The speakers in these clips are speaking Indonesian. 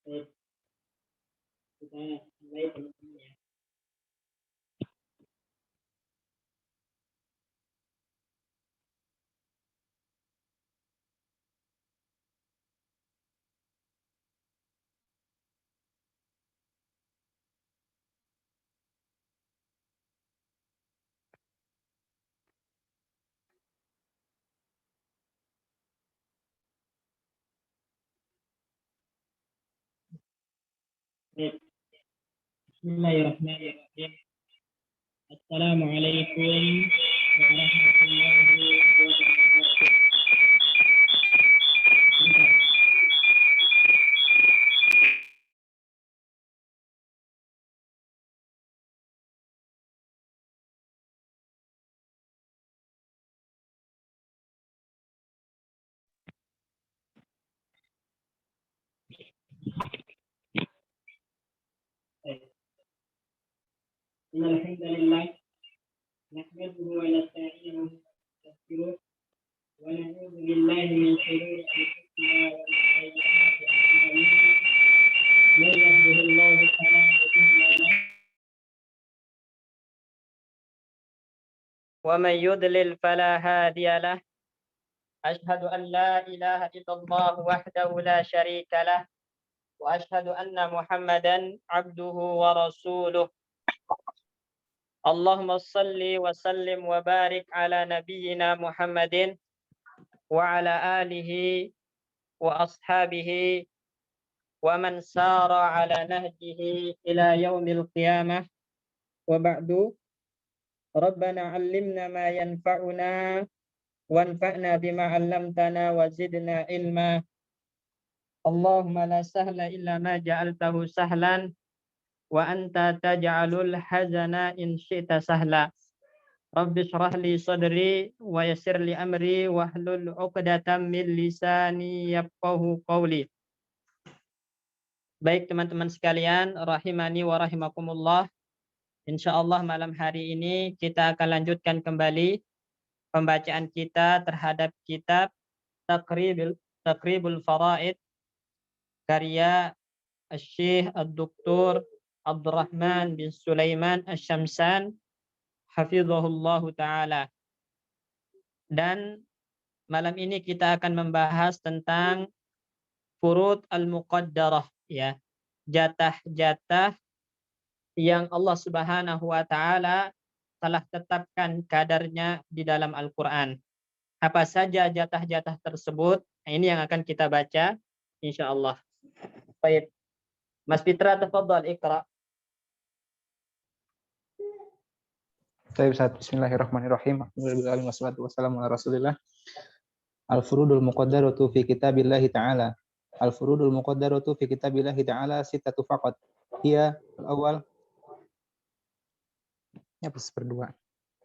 Baik, kita mulai teman-teman ya. Baik, Bismillahirrahmanirrahim. Assalamualaikum warahmatullahi wabarakatuh. Bentar. Baik. Innal hamdalillah nahmaduhu wa nasta'inuhu wa nastaghfiruh wa na'udzu billahi min shururi anfusina wa min sayyiati a'malina. Man yahdihillahu fala mudilla lahu wa man yudlil fala hadiya lahu. Ashhadu an la ilaha illallah wahdahu la syarika lah wa ashhadu anna Muhammadan abduhu wa rasuluh. Allahumma salli wa sallim wa barik ala nabiyyina Muhammadin wa ala alihi wa ashabihi wa man sara ala nahjihi ila yaumil qiyamah. Wa ba'du. Rabbana 'allimna ma yanfa'una wanfa'na bima 'allamtana wa zidna ilma. Allahumma la sahla illa ma ja'altahu sahlan wa anta taj'alul hazana in syi'ta sahla. Rabbi shrah li sadri wa yassir li amri wahlul 'uqdatam min lisani yafqahu qawli. Baik teman-teman sekalian, rahimani wa rahimakumullah. Insyaallah malam hari ini kita akan lanjutkan kembali pembacaan kita terhadap kitab Taqribul Faraid karya Syekh Ad-Doktor Abdurrahman bin Sulaiman Asy-Syamsan hafizahullahu taala. Dan malam ini kita akan membahas tentang furud al-muqaddarah, ya, jatah-jatah yang Allah Subhanahu wa taala telah tetapkan kadarnya di dalam Al-Qur'an. Apa saja jatah-jatah tersebut? Nah, ini yang akan kita baca insyaallah. Baik. Mas Fitra, tafadhal iqra. Baik, bismillahirrahmanirrahim. Alhamdulillah wassalatu wassalamu ala Rasulillah. Al-furudul muqaddaratu fi kitabillahi ta'ala. Al-furudul muqaddaratu fi kitabillahi ta'ala sittatu faqat. Hiya al-awwal berdua.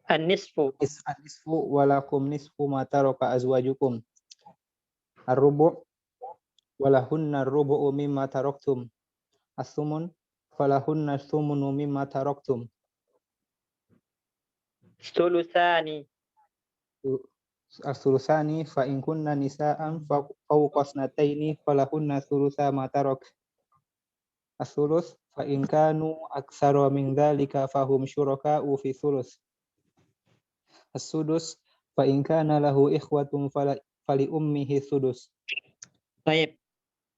An-nisfu. An-nisfu walakum nisfu ma taraka azwajukum. Ar-rubu' walahunna ar-rubu'u mimma taraktum. As-sumun falahunna as-sumunu mimma taraktum. Sulusani. As-sulusani fa in kunna nisaan fawqa snataini falahunna sulusa ma tarak. As-sulus fa in kanu aktsara min dzalika fahum syuraka'u fi sulus. As-sudus fa in kana lahu ikhwatun fali ummihi sudus. Baik.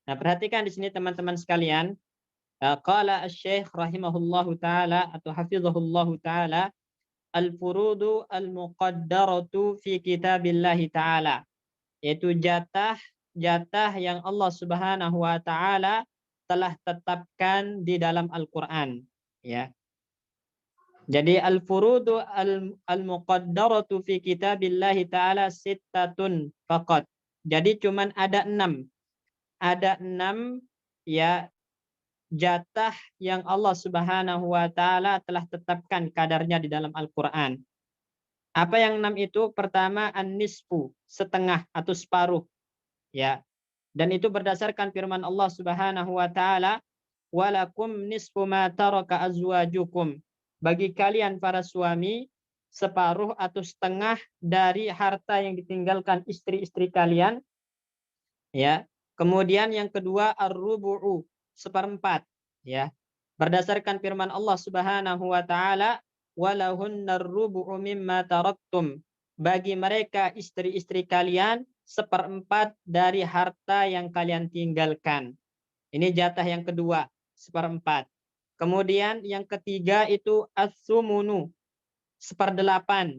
Nah, perhatikan di sini teman-teman sekalian. Qala asy-syekh rahimahullahu taala atau hafizahullahu taala al-furudu al-muqaddaratu fi kitabillahi ta'ala, yaitu jatah yang Allah Subhanahu wa taala telah tetapkan di dalam Al-Qur'an, ya. Jadi al-furudu al-muqaddaratu fi kitabillahi ta'ala sittatun faqat. Jadi cuman ada 6. Ada 6 ya jatah yang Allah Subhanahu wa taala telah tetapkan kadarnya di dalam Al-Qur'an. Apa yang 6 itu? Pertama, an-nisfu, setengah atau separuh, ya. Dan itu berdasarkan firman Allah Subhanahu wa taala, walakum nisfu ma taraka azwajukum. Bagi kalian para suami, separuh atau setengah dari harta yang ditinggalkan istri-istri kalian, ya. Kemudian yang kedua ar-rubu'u, seperempat, ya. Berdasarkan firman Allah Subhanahu wa taala, walahunnar rubu'u mimma taraktum. Bagi mereka istri-istri kalian seperempat dari harta yang kalian tinggalkan. Ini jatah yang kedua, seperempat. Kemudian yang ketiga itu as-sumunu, seperdelapan.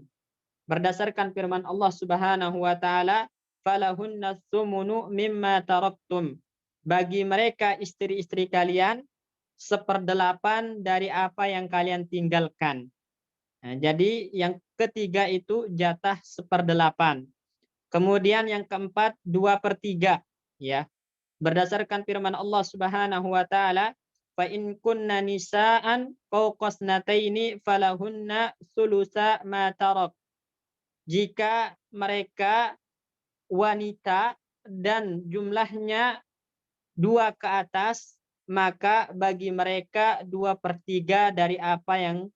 Berdasarkan firman Allah Subhanahu wa taala, falahunna sumunu mimma taraktum. Bagi mereka istri-istri kalian seperdelapan dari apa yang kalian tinggalkan. Nah, jadi yang ketiga itu jatah seperdelapan. Kemudian yang keempat 2/3, ya. Berdasarkan firman Allah Subhanahu wa taala, fa in kunna nisaan fawqasnataini falahunna sulusa ma tarak. Jika mereka wanita dan jumlahnya 2 ke atas, maka bagi mereka 2/3 dari apa yang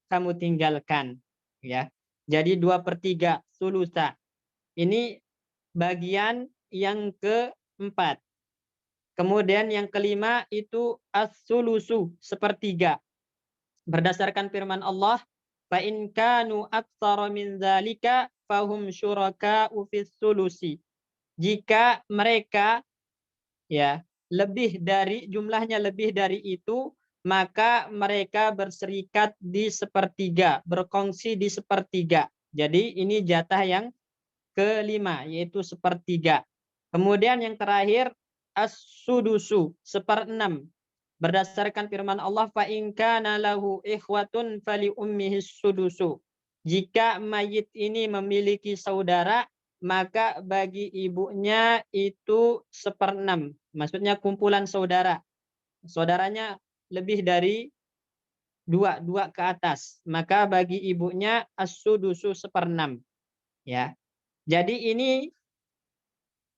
kamu tinggalkan, ya. Jadi 2/3 sulusa. Ini bagian yang keempat. Kemudian yang kelima itu as-sulusu, sepertiga. Berdasarkan firman Allah, fa in kanu aktsara min dzalika fahum syuraka'u fis sulusi. Jika mereka, ya, jumlahnya lebih dari itu, maka mereka berserikat di sepertiga, berkongsi di sepertiga. Jadi ini jatah yang kelima, yaitu sepertiga. Kemudian yang terakhir as-sudusu, seperenam. Berdasarkan firman Allah, fa in kana lahu ikhwatun fali ummihi sudusu. Jika mayit ini memiliki saudara, maka bagi ibunya itu seperenam. Maksudnya kumpulan saudara. Saudaranya lebih dari dua ke atas. Maka bagi ibunya as-sudusu seperenam. Ya. Jadi ini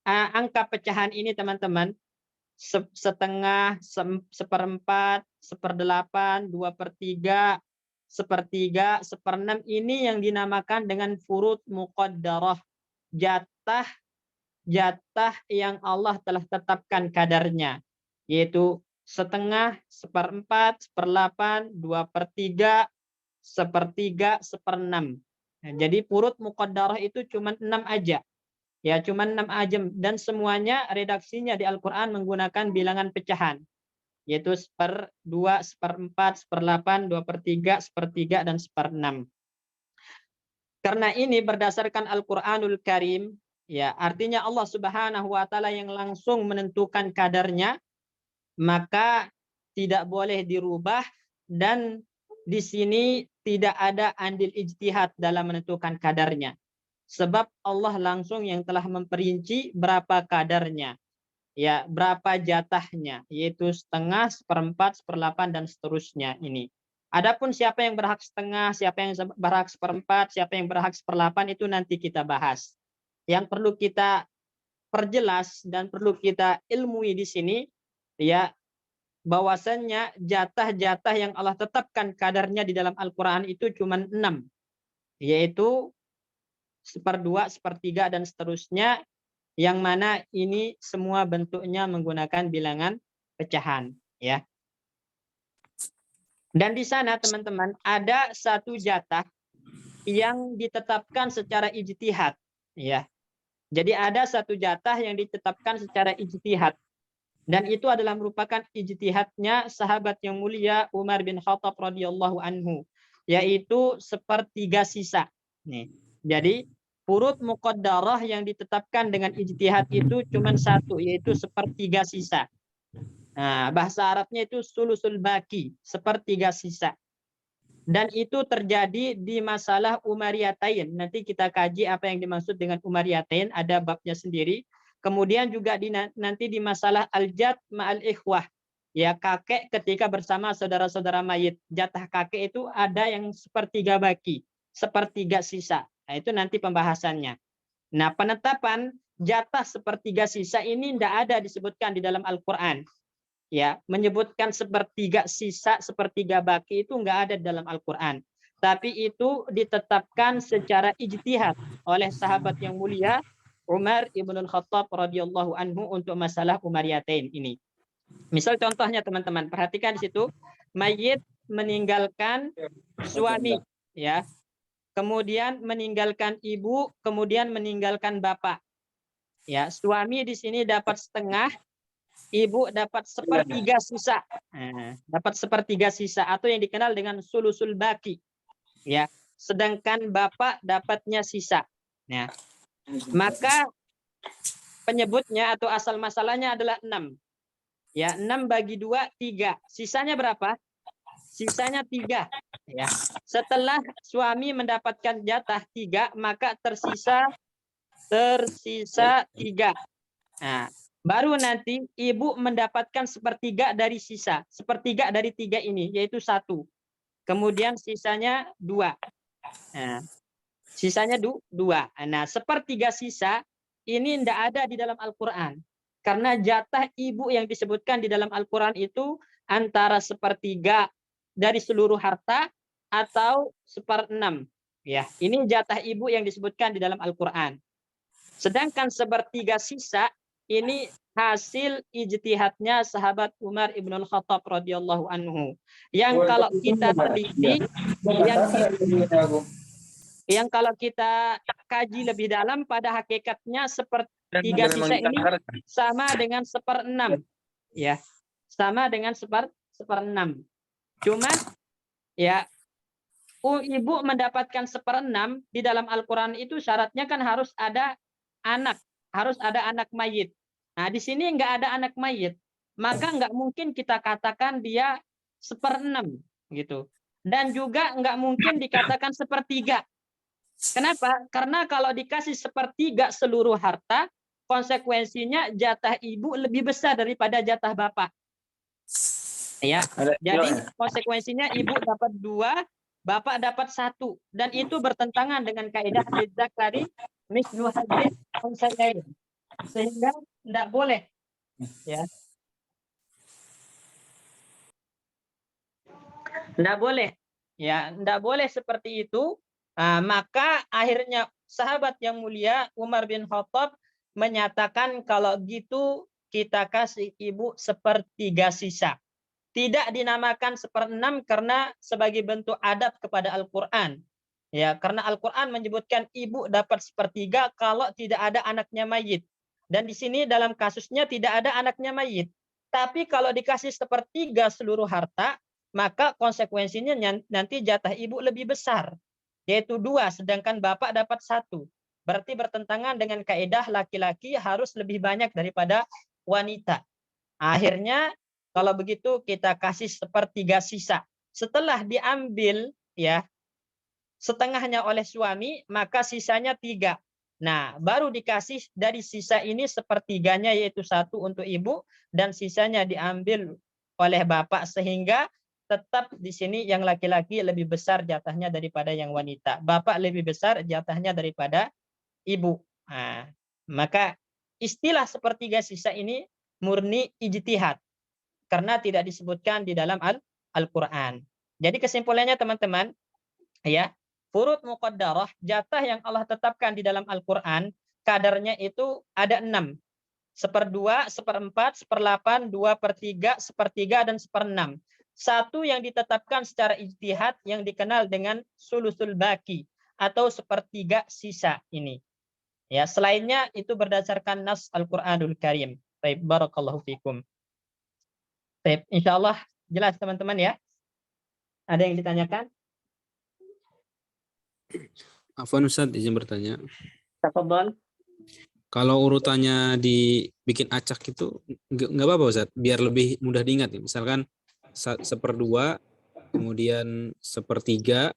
angka pecahan ini teman-teman, setengah, seperempat, seperdelapan, 2/3, sepertiga, seperenam, ini yang dinamakan dengan furud muqaddarah, jatah yang Allah telah tetapkan kadarnya, yaitu setengah, seperempat, seperdelapan, 2/3, sepertiga, seperenam. Nah, jadi furud muqaddarah itu cuma 6 aja. Ya, cuma 6 aja, dan semuanya redaksinya di Al-Quran menggunakan bilangan pecahan, yaitu 1/2, 1/4, 1/8, 2/3, sepertiga, dan 1/6. Karena ini berdasarkan Al-Quranul Karim, ya, artinya Allah Subhanahu wa taala yang langsung menentukan kadarnya, maka tidak boleh dirubah, dan di sini tidak ada andil ijtihad dalam menentukan kadarnya. Sebab Allah langsung yang telah memperinci berapa kadarnya, ya, berapa jatahnya, yaitu setengah, seperempat, seperlapan, dan seterusnya ini. Adapun siapa yang berhak setengah, siapa yang berhak seperempat, siapa yang berhak seperlapan, itu nanti kita bahas. Yang perlu kita perjelas dan perlu kita ilmui di sini, ya, bahwasannya jatah-jatah yang Allah tetapkan kadarnya di dalam Al-Quran itu cuma 6, yaitu 1/2, 1/3, dan seterusnya, yang mana ini semua bentuknya menggunakan bilangan pecahan, ya. Dan di sana teman-teman ada satu jatah yang ditetapkan secara ijtihad, ya. Jadi ada satu jatah yang ditetapkan secara ijtihad, dan itu adalah merupakan ijtihadnya sahabat yang mulia Umar bin Khattab radhiyallahu anhu, yaitu 1/3 sisa. Nih. Jadi furud muqaddarah yang ditetapkan dengan ijtihad itu cuma satu, yaitu 1/3 sisa. Nah, bahasa Arabnya itu sulusul baki, 1/3 sisa. Dan itu terjadi di masalah Umariyatain. Nanti kita kaji apa yang dimaksud dengan Umariyatain, ada babnya sendiri. Kemudian juga nanti di masalah al-jad ma'al ikhwah. Ya, kakek ketika bersama saudara-saudara mayit. Jatah kakek itu ada yang 1/3 baki, 1/3 sisa. Nah, itu nanti pembahasannya. Nah, penetapan jatah 1/3 sisa ini tidak ada disebutkan di dalam Al-Quran. Ya, menyebutkan 1/3 sisa, 1/3 baki itu enggak ada di dalam Al-Quran. Tapi itu ditetapkan secara ijtihad oleh sahabat yang mulia Umar ibn Khattab radhiyallahu anhu untuk masalah Umariyatain ini. Misal contohnya teman-teman, perhatikan di situ, mayit meninggalkan suami, ya, kemudian meninggalkan ibu, kemudian meninggalkan bapak. Ya, suami di sini dapat setengah, ibu dapat sepertiga sisa. Nah, dapat sepertiga sisa atau yang dikenal dengan sulusul baki. Ya, sedangkan bapak dapatnya sisa. Nah, maka penyebutnya atau asal masalahnya adalah 6. Ya, 6 bagi 2, 3. Sisanya berapa? Sisanya 3. Ya. Setelah suami mendapatkan jatah 3, maka tersisa 3. Nah, baru nanti ibu mendapatkan sepertiga dari sisa. Sepertiga dari 3 ini, yaitu 1. Kemudian sisanya 2. Nah, sisanya 2. Nah, sepertiga sisa ini tidak ada di dalam Al-Quran. Karena jatah ibu yang disebutkan di dalam Al-Quran itu antara sepertiga dari seluruh harta atau 1/6. Ya, ini jatah ibu yang disebutkan di dalam Al-Quran. Sedangkan sepertiga sisa ini hasil ijtihadnya sahabat Umar ibn Khattab radhiyallahu anhu. Yang kalau kita teliti, yang kalau kita kaji lebih dalam, pada hakikatnya sepertiga sisa ini sama dengan 1/6. Ya, sama dengan 1/6. Cuman ya, ibu mendapatkan 1/6 di dalam Al-Quran itu syaratnya kan harus ada anak, harus ada anak mayit. Nah, di sini nggak ada anak mayit, maka nggak mungkin kita katakan dia 1/6 gitu. Dan juga nggak mungkin dikatakan 1/3. Kenapa? Karena kalau dikasih 1/3 seluruh harta, konsekuensinya jatah ibu lebih besar daripada jatah bapak. Ya, jadi konsekuensinya ibu dapat 2, bapak dapat 1, dan itu bertentangan dengan kaidah lidzakari mislu hadzil unsayain. Sehingga tidak boleh, ya, tidak boleh, ya, tidak boleh seperti itu. Maka akhirnya sahabat yang mulia Umar bin Khattab menyatakan kalau gitu kita kasih ibu 1/3 sisa. Tidak dinamakan 1/6 karena sebagai bentuk adab kepada Al-Quran. Ya, karena Al-Quran menyebutkan ibu dapat 1/3 kalau tidak ada anaknya mayit. Dan di sini dalam kasusnya tidak ada anaknya mayit. Tapi kalau dikasih 1/3 seluruh harta, maka konsekuensinya nanti jatah ibu lebih besar, yaitu 2, sedangkan bapak dapat 1. Berarti bertentangan dengan kaidah laki-laki harus lebih banyak daripada wanita. Akhirnya kalau begitu kita kasih 1/3 sisa. Setelah diambil ya setengahnya oleh suami, maka sisanya 3. Nah, baru dikasih dari sisa ini 1/3-nya yaitu 1 untuk ibu dan sisanya diambil oleh bapak, sehingga tetap di sini yang laki-laki lebih besar jatahnya daripada yang wanita. Bapak lebih besar jatahnya daripada ibu. Nah, maka istilah 1/3 sisa ini murni ijtihad karena tidak disebutkan di dalam Al-Quran. Jadi kesimpulannya teman-teman, ya, furud muqaddarah, jatah yang Allah tetapkan di dalam Al-Quran, kadarnya itu ada 6. 1/2, 1/4, 1/8, 2/3, 1/3, dan 1/6. Satu yang ditetapkan secara ijtihad yang dikenal dengan sulusul baki atau 1/3 sisa ini. Ya, selainnya itu berdasarkan nas Al-Quranul Karim. Baik, barakallahu fikum. Baik, insyaallah jelas teman-teman ya. Ada yang ditanyakan? Afwan Ustaz, izin bertanya. Tafadhol. Kalau urutannya dibikin acak itu nggak apa-apa Ustaz, biar lebih mudah diingat. Misalkan 1/2, kemudian 1/3,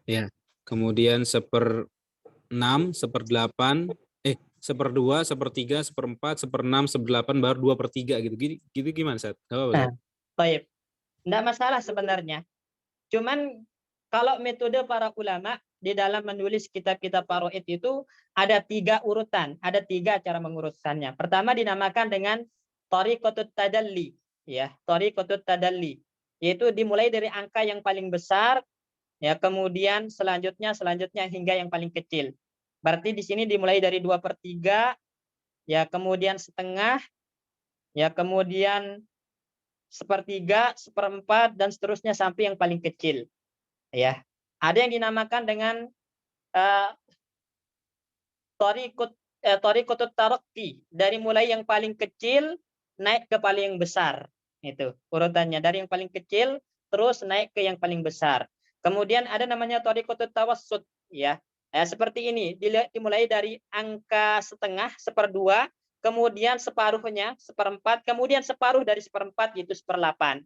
ya, kemudian 1/6, 1/8, 1/2, 1/3, 1/4, 1/6, 1/8, baru 2/3 gitu. Gitu gimana Ustaz? Nggak apa-apa Ustaz? Baik. Tidak masalah sebenarnya. Cuman kalau metode para ulama di dalam menulis kitab-kitab faraid itu ada 3 urutan, ada 3 cara mengurutkannya. Pertama dinamakan dengan thariqatut tadalli, ya, thariqatut tadalli, yaitu dimulai dari angka yang paling besar, ya, kemudian selanjutnya hingga yang paling kecil. Berarti di sini dimulai dari 2/3, ya, kemudian setengah, ya, kemudian sepertiga, seperempat, dan seterusnya sampai yang paling kecil. Ya, ada yang dinamakan dengan thariqatut tarakki, dari mulai yang paling kecil naik ke paling yang besar. Itu urutannya dari yang paling kecil terus naik ke yang paling besar. Kemudian ada namanya thariqatut tawassut, ya. Seperti ini, dimulai dari angka setengah, seperdua, kemudian separuhnya, seperempat, kemudian separuh dari seperempat, yaitu seperdelapan.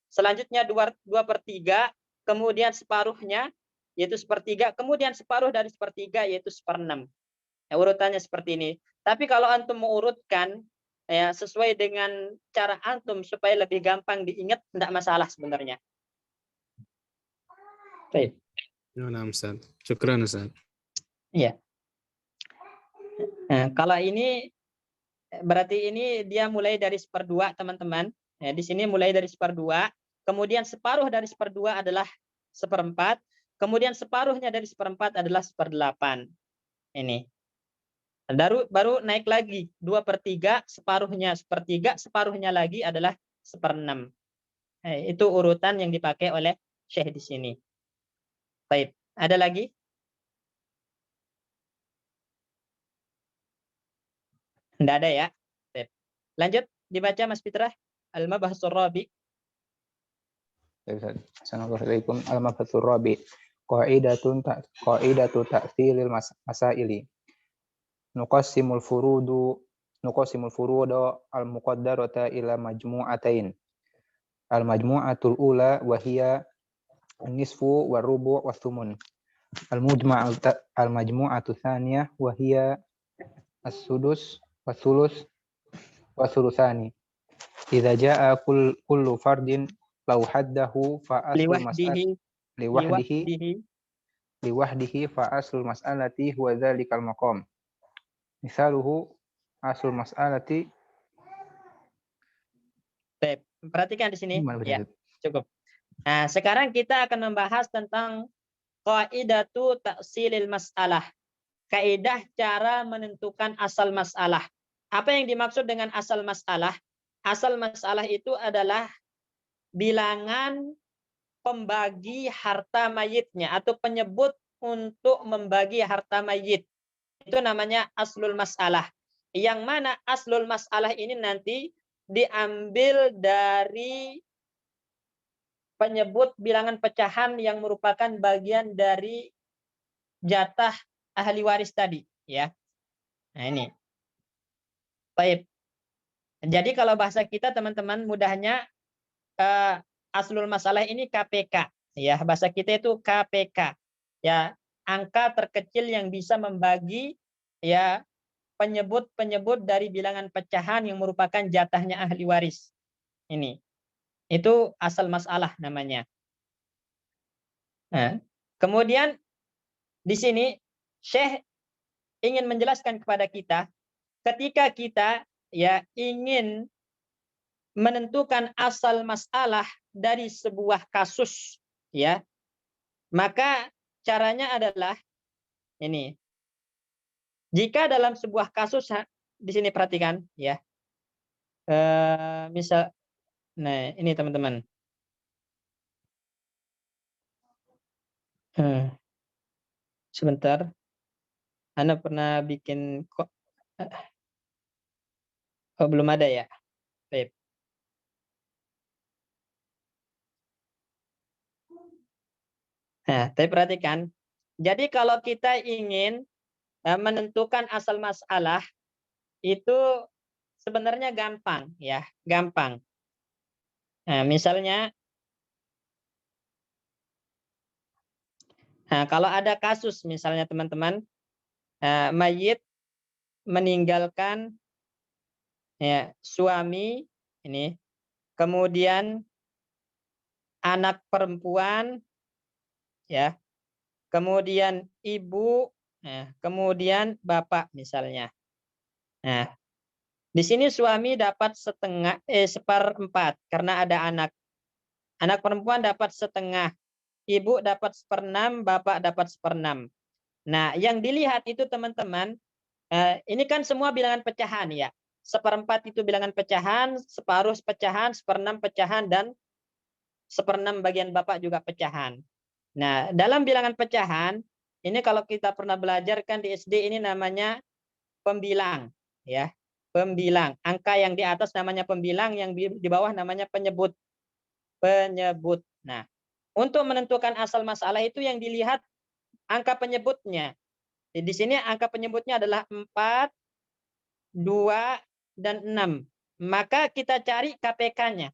Selanjutnya 2/3, kemudian separuhnya, yaitu sepertiga, kemudian separuh dari sepertiga, yaitu seperenam. Ya, urutannya seperti ini. Tapi kalau antum mau urutkan ya sesuai dengan cara antum supaya lebih gampang diingat, tidak masalah sebenarnya. Baik. Nah, Ustaz. Syukran, Ustaz. Iya. Nah, kalau ini berarti ini dia mulai dari seperdua, teman-teman. Ya, di sini mulai dari seperdua, kemudian separuh dari seperdua adalah seperempat, kemudian separuhnya dari seperempat adalah seperdelapan. Ini. Baru naik lagi 2/3, separuhnya sepertiga, separuhnya lagi adalah seperenam. Itu urutan yang dipakai oleh Syekh di sini. Baik, ada lagi? Tidak ada ya. Baik. Lanjut dibaca Mas Fitrah. Al-Mabahsur Rabi. Assalamualaikum. Al-Mabhatsur Rabi. Qa'idatu ta'thilil masaili. Nuqassimul furudu al-muqaddarata ila majmu'atain. Al-majmu'atul ula wa hiya an-nisfu wa rubu' wa thumun. Al-majmu'atu tsaniyah wa hiya as-sudus wa thuluth wa thulutsani. Idza jaa kullu fardin law haddahu fa aslul mas'alati liwahdihi fa aslul mas'alati huwa dzalikal maqam. Misaluhu aslul mas'alati. Baik, perhatikan di sini. Ya, cukup. Nah, sekarang kita akan membahas tentang qaidatu ta'silil mas'alah. Kaidah cara menentukan asal masalah. Apa yang dimaksud dengan asal masalah? Asal masalah itu adalah bilangan pembagi harta mayitnya atau penyebut untuk membagi harta mayit. Itu namanya aslul masalah. Yang mana aslul masalah ini nanti diambil dari penyebut bilangan pecahan yang merupakan bagian dari jatah ahli waris tadi, ya. Nah, ini. Baik. Jadi kalau bahasa kita teman-teman mudahnya aslul masalah ini KPK, ya. Bahasa kita itu KPK. Ya, angka terkecil yang bisa membagi ya penyebut-penyebut dari bilangan pecahan yang merupakan jatahnya ahli waris. Ini. Itu asal masalah namanya. Nah, kemudian di sini Syekh ingin menjelaskan kepada kita ketika kita ya ingin menentukan asal masalah dari sebuah kasus, ya, maka caranya adalah ini. Jika dalam sebuah kasus, di sini perhatikan, ya, misal, nah ini teman-teman, sebentar, Anda pernah bikin kok? Oh, belum ada ya. Baik. Nah, tapi perhatikan. Jadi kalau kita ingin menentukan asal masalah itu sebenarnya gampang, ya, gampang. Nah, misalnya, nah, kalau ada kasus misalnya teman-teman, mayit meninggalkan ya suami ini, kemudian anak perempuan, ya, kemudian ibu, kemudian bapak misalnya. Nah, di sini suami dapat seperempat karena ada anak. Anak perempuan dapat setengah, ibu dapat seperenam, bapak dapat seperenam. Nah, yang dilihat itu teman-teman, ini kan semua bilangan pecahan ya. seperempat itu bilangan pecahan, separuh pecahan, seperenam pecahan, dan seperenam bagian bapak juga pecahan. Nah, dalam bilangan pecahan, ini kalau kita pernah belajar kan di SD ini namanya pembilang, ya. Pembilang. Angka yang di atas namanya pembilang, yang di bawah namanya penyebut. Penyebut. Nah, untuk menentukan asal masalah itu yang dilihat angka penyebutnya. Di sini angka penyebutnya adalah 4, 2, dan 6. Maka kita cari KPK-nya.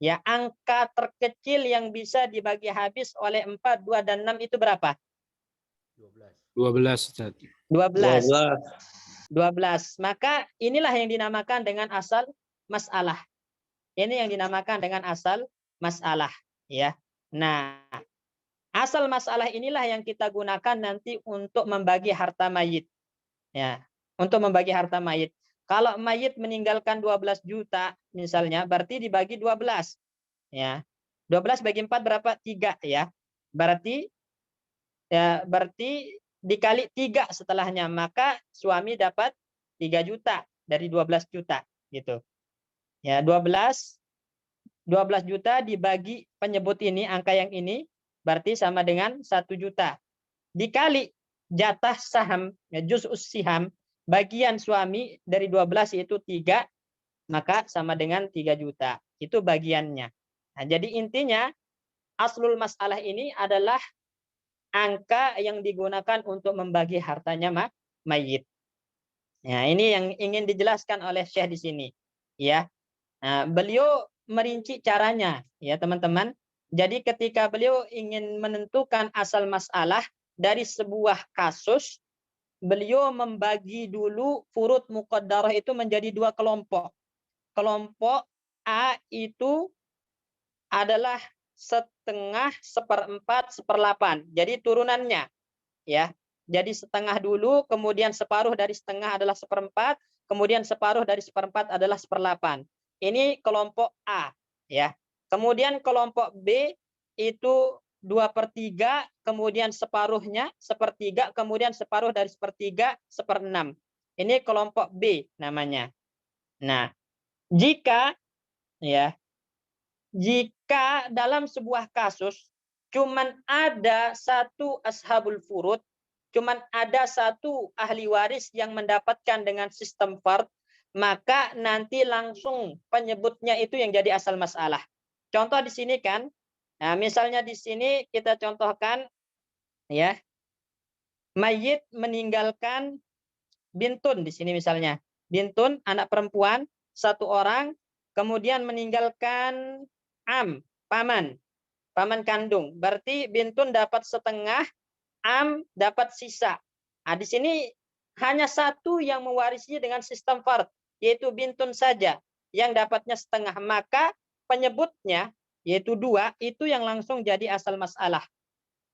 Ya, angka terkecil yang bisa dibagi habis oleh 4, 2, dan 6 itu berapa? 12, Ustaz. 12. 12. Maka inilah yang dinamakan dengan asal masalah. Ini yang dinamakan dengan asal masalah, ya. Nah, asal masalah inilah yang kita gunakan nanti untuk membagi harta mayit. Ya, untuk membagi harta mayit. Kalau mayit meninggalkan 12 juta misalnya, berarti dibagi 12. Ya. 12 bagi 4 berapa? 3, ya. Berarti dikali 3 setelahnya, maka suami dapat 3 juta dari 12 juta gitu. Ya, 12 juta dibagi penyebut ini, angka yang ini berarti sama dengan 1 juta. Dikali jatah saham, ya, juz'us siham, bagian suami dari 12 yaitu 3, maka sama dengan 3 juta. Itu bagiannya. Nah, jadi intinya aslul masalah ini adalah angka yang digunakan untuk membagi hartanya mayit. Nah, ini yang ingin dijelaskan oleh Syekh di sini, ya. Nah, beliau merinci caranya, ya teman-teman. Jadi ketika beliau ingin menentukan asal masalah dari sebuah kasus, beliau membagi dulu furud muqaddarah itu menjadi 2 kelompok. Kelompok A itu adalah setengah, seperempat, seperlapan. Jadi turunannya, ya. Jadi setengah dulu, kemudian separuh dari setengah adalah seperempat, kemudian separuh dari seperempat adalah seperlapan. Ini kelompok A, ya. Kemudian kelompok B itu 2/3, kemudian separuhnya sepertiga, kemudian separuh dari sepertiga, seperenam. Ini kelompok B namanya. Nah, jika dalam sebuah kasus cuman ada satu ashabul furud, cuman ada satu ahli waris yang mendapatkan dengan sistem fard, maka nanti langsung penyebutnya itu yang jadi asal masalah. Contoh di sini kan, nah misalnya di sini kita contohkan, ya, mayit meninggalkan bintun di sini misalnya. Bintun, anak perempuan, 1 orang, kemudian meninggalkan paman kandung. Berarti bintun dapat setengah, dapat sisa. Nah, di sini hanya satu yang mewarisi dengan sistem fard, yaitu bintun saja yang dapatnya setengah. Maka penyebutnya yaitu 2 itu yang langsung jadi asal masalah.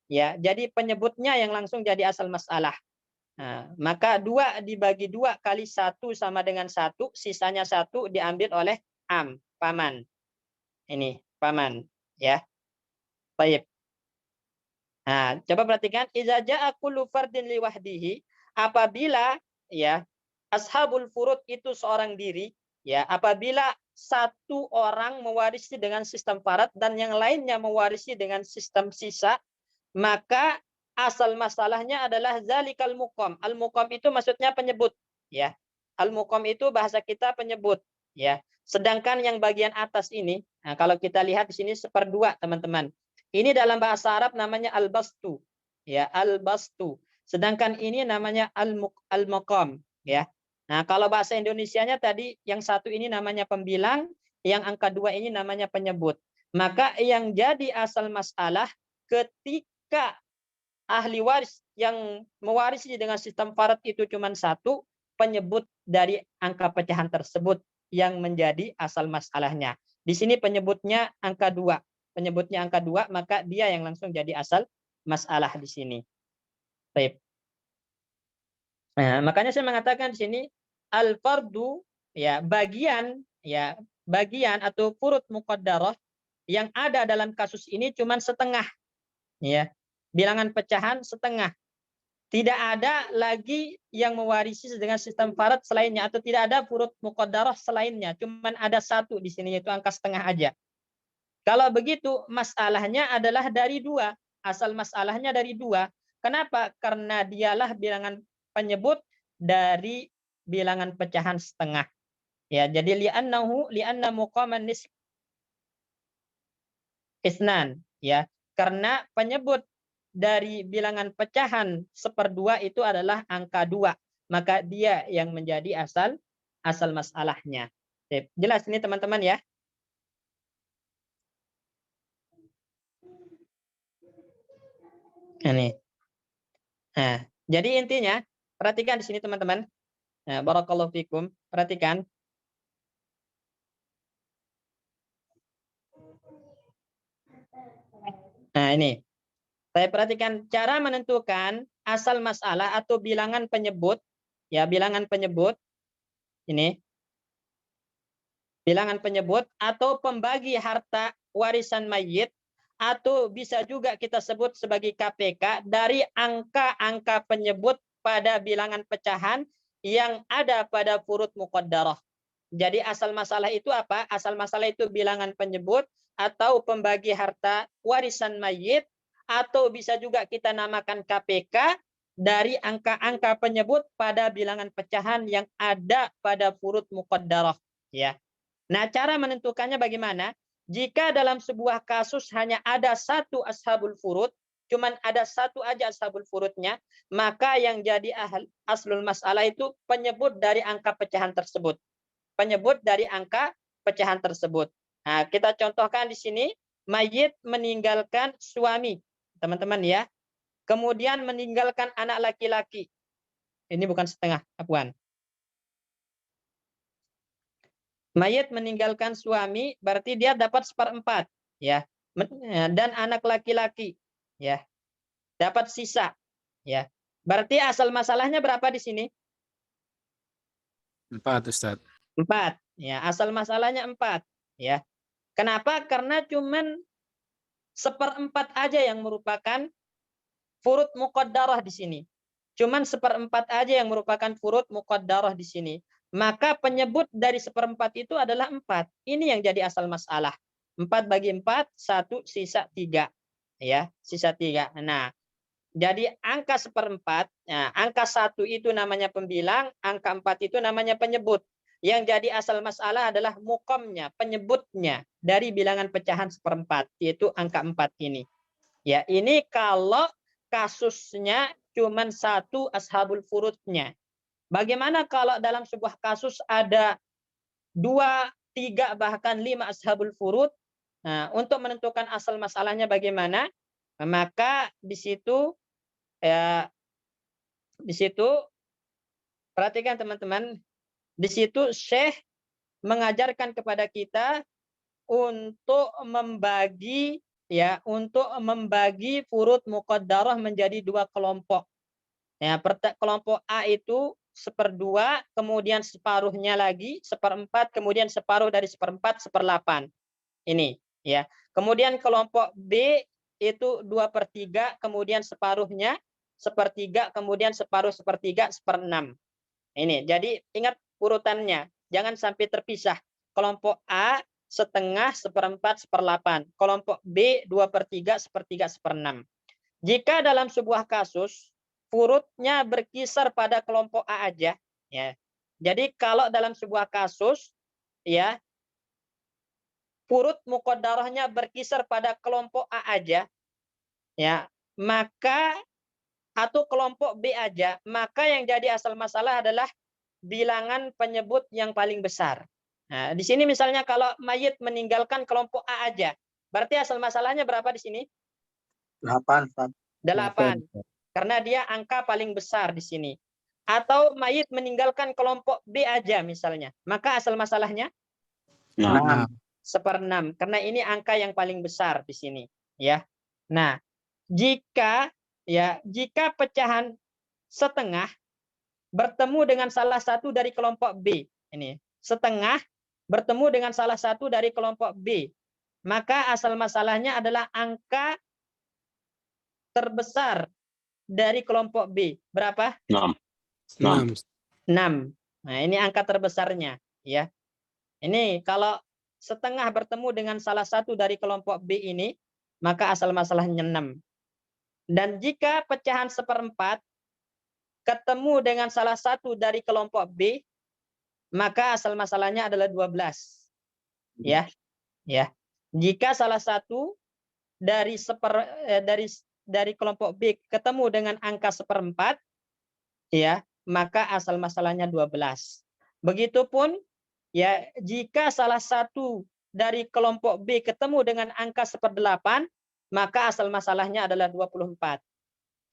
Ya, jadi penyebutnya yang langsung jadi asal masalah. Nah, maka 2 dibagi 2 kali 1 sama dengan 1, sisanya 1 diambil oleh paman. Ini paman, ya. Baik. Nah, coba perhatikan, idza jaa kullu fardin liwahdihi, apabila, ya, ashabul furud itu seorang diri, ya, apabila satu orang mewarisi dengan sistem farad dan yang lainnya mewarisi dengan sistem sisa, maka asal masalahnya adalah zalikal muqam. Al-muqam itu maksudnya penyebut, ya. Al-muqam itu bahasa kita penyebut, ya. Sedangkan yang bagian atas ini, nah kalau kita lihat di sini 1/2, teman-teman. Ini dalam bahasa Arab namanya al-bastu, ya, al-bastu. Sedangkan ini namanya al-muqam, ya. Nah, kalau bahasa Indonesianya tadi yang satu ini namanya pembilang, yang angka 2 ini namanya penyebut. Maka yang jadi asal masalah ketika ahli waris yang mewarisi dengan sistem farad itu cuma 1, penyebut dari angka pecahan tersebut yang menjadi asal masalahnya. Di sini penyebutnya angka 2. Penyebutnya angka 2, maka dia yang langsung jadi asal masalah di sini. Baik. Nah, makanya saya mengatakan di sini al-fardu, ya, bagian atau furud muqaddarah yang ada dalam kasus ini cuma setengah, ya. Bilangan pecahan setengah. Tidak ada lagi yang mewarisi dengan sistem farad selainnya, atau tidak ada furud muqaddarah selainnya. Cuman ada satu di sini, yaitu angka setengah aja. Kalau begitu, masalahnya adalah dari dua. Asal masalahnya dari dua. Kenapa? Karena dialah bilangan penyebut dari bilangan pecahan setengah. Ya, jadi li'anna muqaman nisf isnan, ya. Karena penyebut dari bilangan pecahan seperdua itu adalah angka 2. Maka dia yang menjadi asal masalahnya. Jelas ini teman-teman ya? Ini. Nah, jadi intinya perhatikan di sini teman-teman. Nah, barakallahu fikum. Perhatikan. Nah, ini. Saya perhatikan cara menentukan asal masalah atau bilangan penyebut. Ya, bilangan penyebut. Ini. Bilangan penyebut atau pembagi harta warisan mayit, atau bisa juga kita sebut sebagai KPK dari angka-angka penyebut pada bilangan pecahan yang ada pada furud muqaddarah. Jadi asal masalah itu apa? Asal masalah itu bilangan penyebut atau pembagi harta warisan mayit, atau bisa juga kita namakan KPK dari angka-angka penyebut pada bilangan pecahan yang ada pada furud muqaddarah, ya. Nah, cara menentukannya bagaimana? Jika dalam sebuah kasus hanya ada satu ashabul furud, cuman ada satu aja ashabul furudnya, maka yang jadi aslul masalah itu penyebut dari angka pecahan tersebut. Penyebut dari angka pecahan tersebut. Nah, kita contohkan di sini, mayit meninggalkan suami, teman-teman ya. Kemudian meninggalkan anak laki-laki. Ini bukan setengah, Afwan. Mayit meninggalkan suami, berarti dia dapat 1/4, ya. Dan anak laki-laki, ya, dapat sisa, ya. Berarti asal masalahnya berapa di sini? 4, Ustaz. 4, ya. Asal masalahnya 4, ya. Kenapa? Karena cuman 1/4 aja yang merupakan furud muqaddarah di sini. Cuman 1/4 aja yang merupakan furud muqaddarah di sini. Maka penyebut dari 1/4 itu adalah 4. Ini yang jadi asal masalah. 4 bagi 4, 1 sisa 3. Ya, sisa 3. Nah, jadi angka 1/4, nah, angka 1 itu namanya pembilang, angka 4 itu namanya penyebut. Yang jadi asal masalah adalah muqamnya, penyebutnya dari bilangan pecahan 1/4, yaitu angka 4 ini. Ya, ini kalau kasusnya cuman satu ashabul furudnya. Bagaimana kalau dalam sebuah kasus ada 2, 3, bahkan 5 ashabul furud? Nah, untuk menentukan asal masalahnya bagaimana? Maka di situ ya, di situ perhatikan teman-teman, di situ Syekh mengajarkan kepada kita untuk membagi, ya, untuk membagi furud muqaddarah menjadi 2 kelompok. Ya, kelompok A itu 1/2, kemudian separuhnya lagi 1/4, kemudian separuh dari 1/4, 1/8. Ini, ya. Kemudian kelompok B itu 2/3, kemudian separuhnya 1/3, kemudian separuh 1/3, 1/6. Ini. Jadi ingat urutannya, jangan sampai terpisah. Kelompok A setengah, 1/4, 1/8. Kelompok B 2/3, 1/3, 1/6. Jika dalam sebuah kasus furudnya berkisar pada kelompok A aja, ya. Jadi kalau dalam sebuah kasus, ya, furud muqaddarahnya berkisar pada kelompok A aja, ya, maka atau kelompok B aja, maka yang jadi asal masalah adalah bilangan penyebut yang paling besar. Nah, di sini misalnya kalau mayit meninggalkan kelompok A aja, berarti asal masalahnya berapa di sini? 8, Ustaz. 8. Karena dia angka paling besar di sini. Atau mayit meninggalkan kelompok B aja misalnya, maka asal masalahnya 6. 1/6, karena ini angka yang paling besar di sini, ya. Nah, jika pecahan setengah bertemu dengan salah satu dari kelompok B, ini setengah bertemu dengan salah satu dari kelompok B, maka asal masalahnya adalah angka terbesar dari kelompok B berapa? 6. 6. 6. Nah, ini angka terbesarnya, ya. Ini kalau setengah bertemu dengan salah satu dari kelompok B ini, maka asal masalahnya 6. Dan jika pecahan seperempat ketemu dengan salah satu dari kelompok B, maka asal masalahnya adalah 12. Ya. Ya. Jika salah satu dari kelompok B ketemu dengan angka seperempat, ya, maka asal masalahnya 12. Begitupun ya, jika salah satu dari kelompok B ketemu dengan angka 1/8, maka asal masalahnya adalah 24.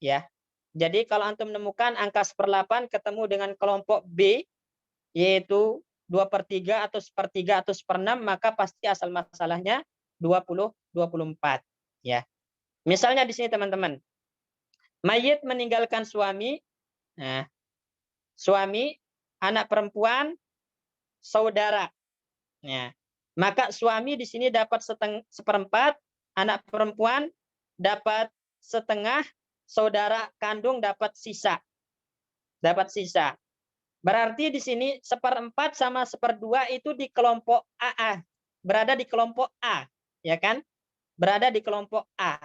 Ya. Jadi kalau antum menemukan angka 1/8 ketemu dengan kelompok B, yaitu 2/3 atau 1/3 atau 1/6, maka pasti asal masalahnya 24. Ya. Misalnya di sini teman-teman, mayit meninggalkan suami, nah, suami, anak perempuan, saudara. Ya. Maka suami di sini dapat 1/4, anak perempuan dapat 1/2, saudara kandung dapat sisa. Dapat sisa. Berarti di sini 1/4 sama 1/2 itu di kelompok AA. Berada di kelompok A, ya kan? Berada di kelompok A.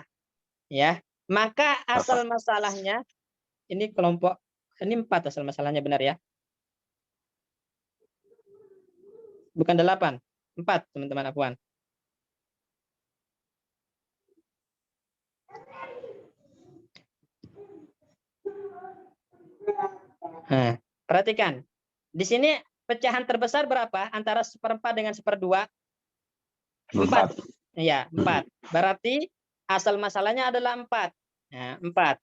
Ya. Maka asal masalahnya ini kelompok ini 4 asal masalahnya, benar ya? Bukan 8. 4, teman-teman Afwan. Nah, perhatikan. Di sini pecahan terbesar berapa? Antara 1/4 dengan 1/2? 4. Ya, 4. Berarti asal masalahnya adalah 4. Nah, 4.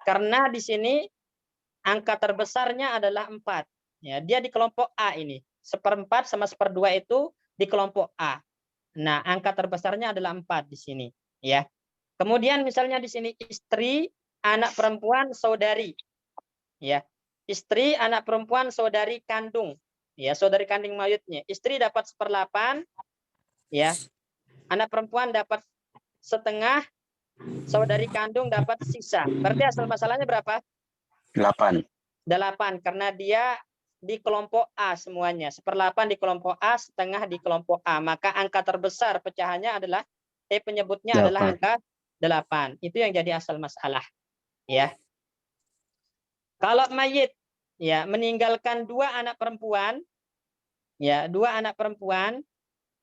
Karena di sini angka terbesarnya adalah 4. Ya, dia di kelompok A ini. 1/4 sama 1/2 itu di kelompok A. Nah, angka terbesarnya adalah 4 di sini, ya. Kemudian misalnya di sini istri, anak perempuan, saudari. Ya. Istri, anak perempuan, saudari kandung. Ya, saudari kandung mayitnya. Istri dapat 1/8, ya. Anak perempuan dapat 1/2, saudari kandung dapat sisa. Berarti asal masalahnya berapa? 8. 8, karena dia di kelompok A semuanya. 1/8 di kelompok A, 1/2 di kelompok A. Maka angka terbesar pecahannya adalah penyebutnya adalah angka 8. Itu yang jadi asal masalah. Ya. Kalau mayit ya meninggalkan 2 anak perempuan, ya, 2 anak perempuan,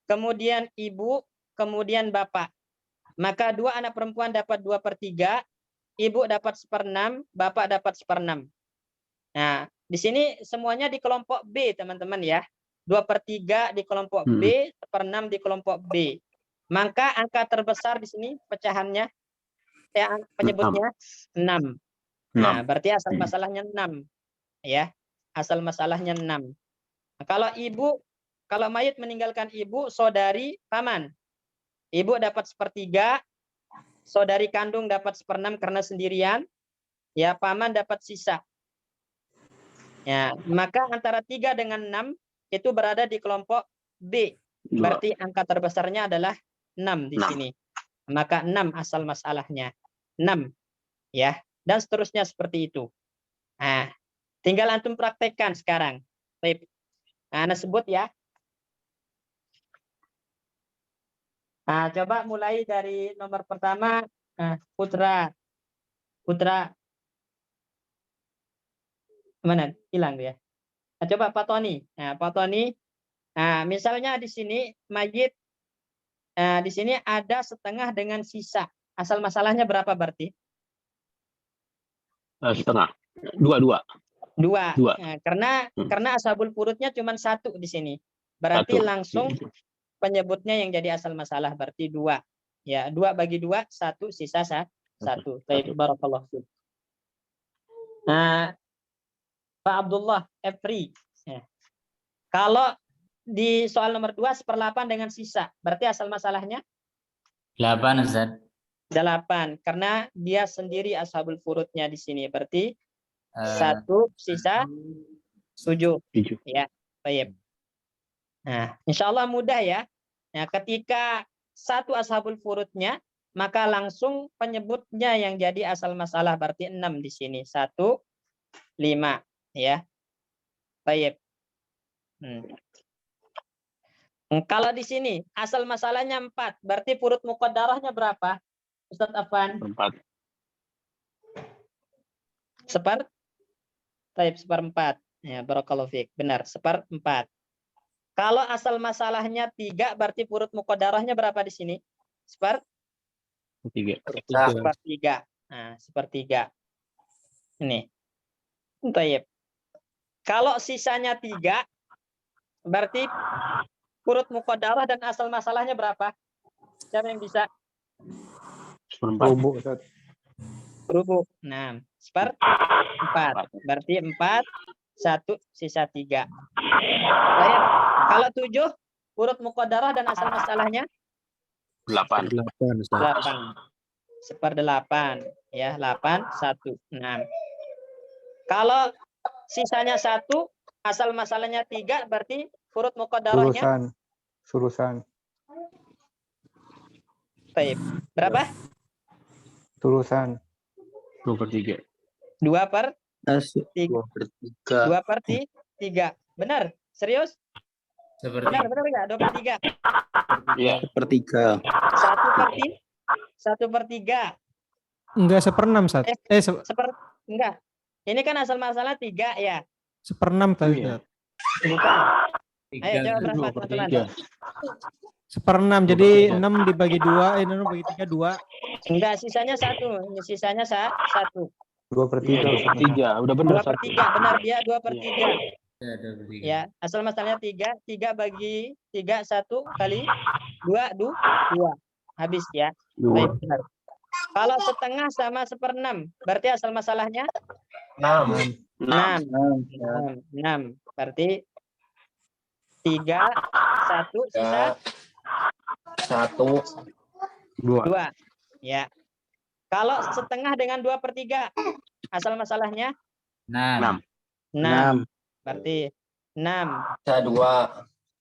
kemudian ibu, kemudian bapak. Maka 2 anak perempuan dapat 2/3, ibu dapat 1/6, bapak dapat 1/6. Nah, di sini semuanya di kelompok B, teman-teman ya. 2/3 di kelompok B, 1/6 di kelompok B. Maka angka terbesar di sini pecahannya, penyebutnya 6. Nah, berarti asal masalahnya 6. Ya, asal masalahnya 6. Nah, kalau mayit meninggalkan ibu, saudari, paman. Ibu dapat 1/3, saudari kandung dapat 1/6 karena sendirian, ya, paman dapat sisa. Ya, maka antara 3 dengan 6 itu berada di kelompok B. Berarti angka terbesarnya adalah 6 di sini. Maka 6 asal masalahnya. 6. Ya, dan seterusnya seperti itu. Nah, tinggal antum praktekkan sekarang. Baik. Nah, Anda sebut ya. Nah, coba mulai dari nomor pertama, Putra. Putra. Mana? Hilang dia. Nah, coba Pak Tony. Nah, Pak Tony. Nah, misalnya di sini mayit, di sini ada 1/2 dengan sisa. Asal masalahnya berapa berarti? 1/2. 2. 2. Nah, karena ashabul furudnya cuma 1 di sini. Berarti 1. langsung penyebutnya yang jadi asal masalah berarti 2. Ya, 2 bagi 2, 1, sisa 1. Baik, barakallahu fiik. Nah, Pak Abdullah Efri. Ya. Kalau di soal nomor 2 1/8 dengan sisa, berarti asal masalahnya 8, Ustaz. 8, karena dia sendiri ashabul furudnya di sini. Berarti 1 sisa 7. Ya, baik. Nah, insya Allah mudah ya. Nah, ketika 1 ashabul furudnya, maka langsung penyebutnya yang jadi asal masalah, berarti 6 di sini. 1, 5 ya. Baik. Kalau di sini asal masalahnya 4, berarti furud muqaddarahnya berapa? Ustaz Afwan? 4. Seperempat. Ya, barakallahu fiik. Benar, 1/4. Kalau asal masalahnya 3, berarti furud muqaddarahnya berapa di sini? 3. 1/3. Nah, 1/3. Ini. Baik. Kalau sisanya 3, berarti furud muqaddarah dan asal masalahnya berapa? Siapa yang bisa? 1/4. Rubu. Nah, 1/4. Berarti 4, 1, sisa 3. Baik. Kalau 7, furud muqaddarah dan asal masalahnya 8. 8, Ustaz. 8. 1/8. Ya, 8, 1. Nah. Kalau sisanya 1, asal masalahnya 3, berarti furud muqaddarahnya Sulusan. Baik. Berapa? Sulusan. 2/3. 2/3. 2/3. 2/3. Benar? Serius? Seperti Benar enggak? 2/3. Iya. 1/3. 1/3. Enggak 1/6, Ustaz. Enggak. Ini kan asal masalah 3 ya. 1/6 tadi. Iya. Bukan. Ayo jawab berapa, teman-teman? 1/6. Jadi 6 dibagi 2, 6 bagi 3, 2. Enggak, sisanya 1. Sisanya 1. 2/3. 2/3. Udah benar. 2/3. Benar, dia 2/3. ya, 2/3. Ya, asal masalahnya 3. 3 bagi 3, 1 kali 2, 2. Habis ya. Baik, benar. Kalau setengah sama 1/6, berarti asal masalahnya 6. 6. Berarti 3, 1, sisa 2. Ya. Kalau setengah dengan 2/3, asal masalahnya 6. 6. Berarti 6.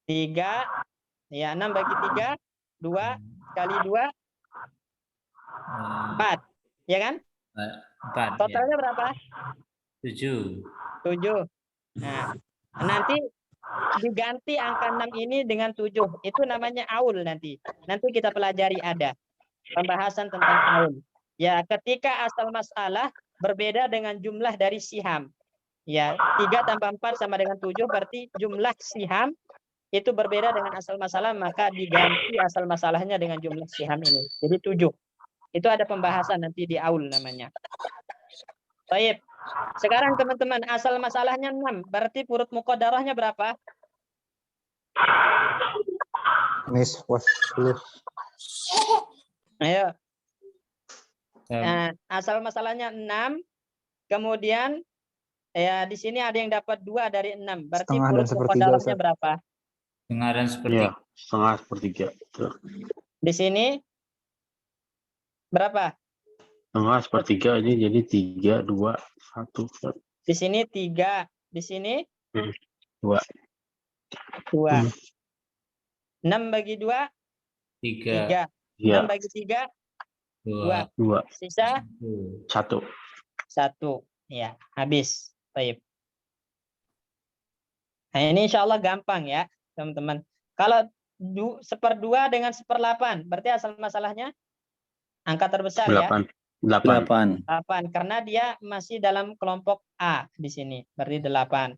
3. Ya, 6 bagi 3, 2 kali 2, 4. Ya kan? 4. Totalnya berapa? 7. 7. Nah, nanti diganti angka 6 ini dengan 7. Itu namanya aul nanti. Nanti kita pelajari ada pembahasan tentang aul. Ya, ketika asal masalah berbeda dengan jumlah dari siham. Ya, 3 tambah 4 sama dengan 7, berarti jumlah siham itu berbeda dengan asal masalah, maka diganti asal masalahnya dengan jumlah siham ini. Jadi 7. Itu ada pembahasan nanti di aul namanya. Baik. Sekarang teman-teman, asal masalahnya 6, berarti furud muqaddarahnya berapa? Nis was 10. Ayo. Nah, asal masalahnya 6, kemudian ya di sini ada yang dapat 2 dari 6. Berarti Setengah dan furud sepertiga, muqaddarahnya Ustaz. berapa? Setengah dan seperti. Iya. 1/2/3. Di sini berapa? 1/2/3 ini jadi 3, 2, 1. Di sini 3, di sini 2. 2. 6 bagi 2, 3. 3. Iya. 6 bagi 3, 2. 2. sisa 1. 1. Ya, habis. Baik. Nah, ini insya Allah gampang ya, teman-teman. Kalau 1/2 dengan 1/8, berarti asal masalahnya angka terbesar ya. 8. 8, karena dia masih dalam kelompok A di sini, berarti 8.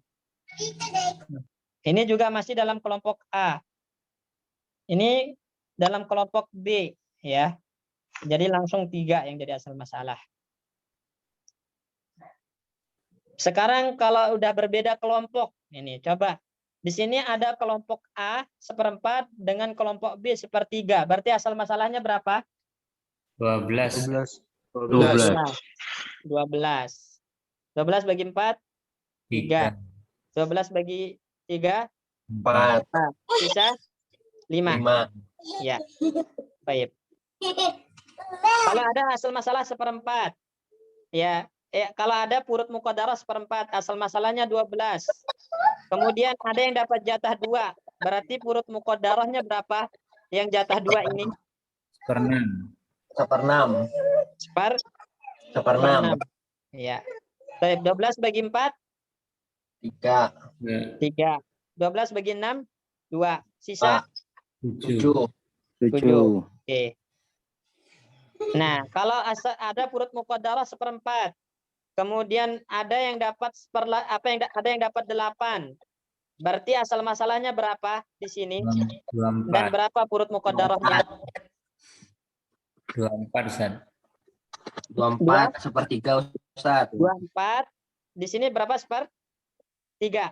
Ini juga masih dalam kelompok A. Ini dalam kelompok B ya. Jadi langsung 3 yang jadi asal masalah. Sekarang kalau udah berbeda kelompok, ini coba. Di sini ada kelompok A 1/4 dengan kelompok B 1/3. Berarti asal masalahnya berapa? 12. 12. 12 bagi 4, 3. 12 bagi 3, 4. sisa 5. Ya. Baik. Kalau ada asal masalah 1/4. Ya, kalau ada furud muqaddarah 1/4, asal masalahnya 12. Kemudian ada yang dapat jatah 2. Berarti furud muqaddarahnya berapa? Yang jatah 2 ini? 1/6. 1/6. seperenam. Ya. Baik, 12 bagi 4? 3. 3. 12 bagi 6? 2. Sisa? 7. 7. Oke. Nah, kalau ada furud muqaddarah 1/4. Kemudian ada yang dapat ada yang dapat 8. Berarti asal masalahnya berapa di sini? 24. Dan berapa furud muqaddarahnya? 24, Ustaz. 24 sepertiga Ustaz. 24. Di sini berapa 1/3?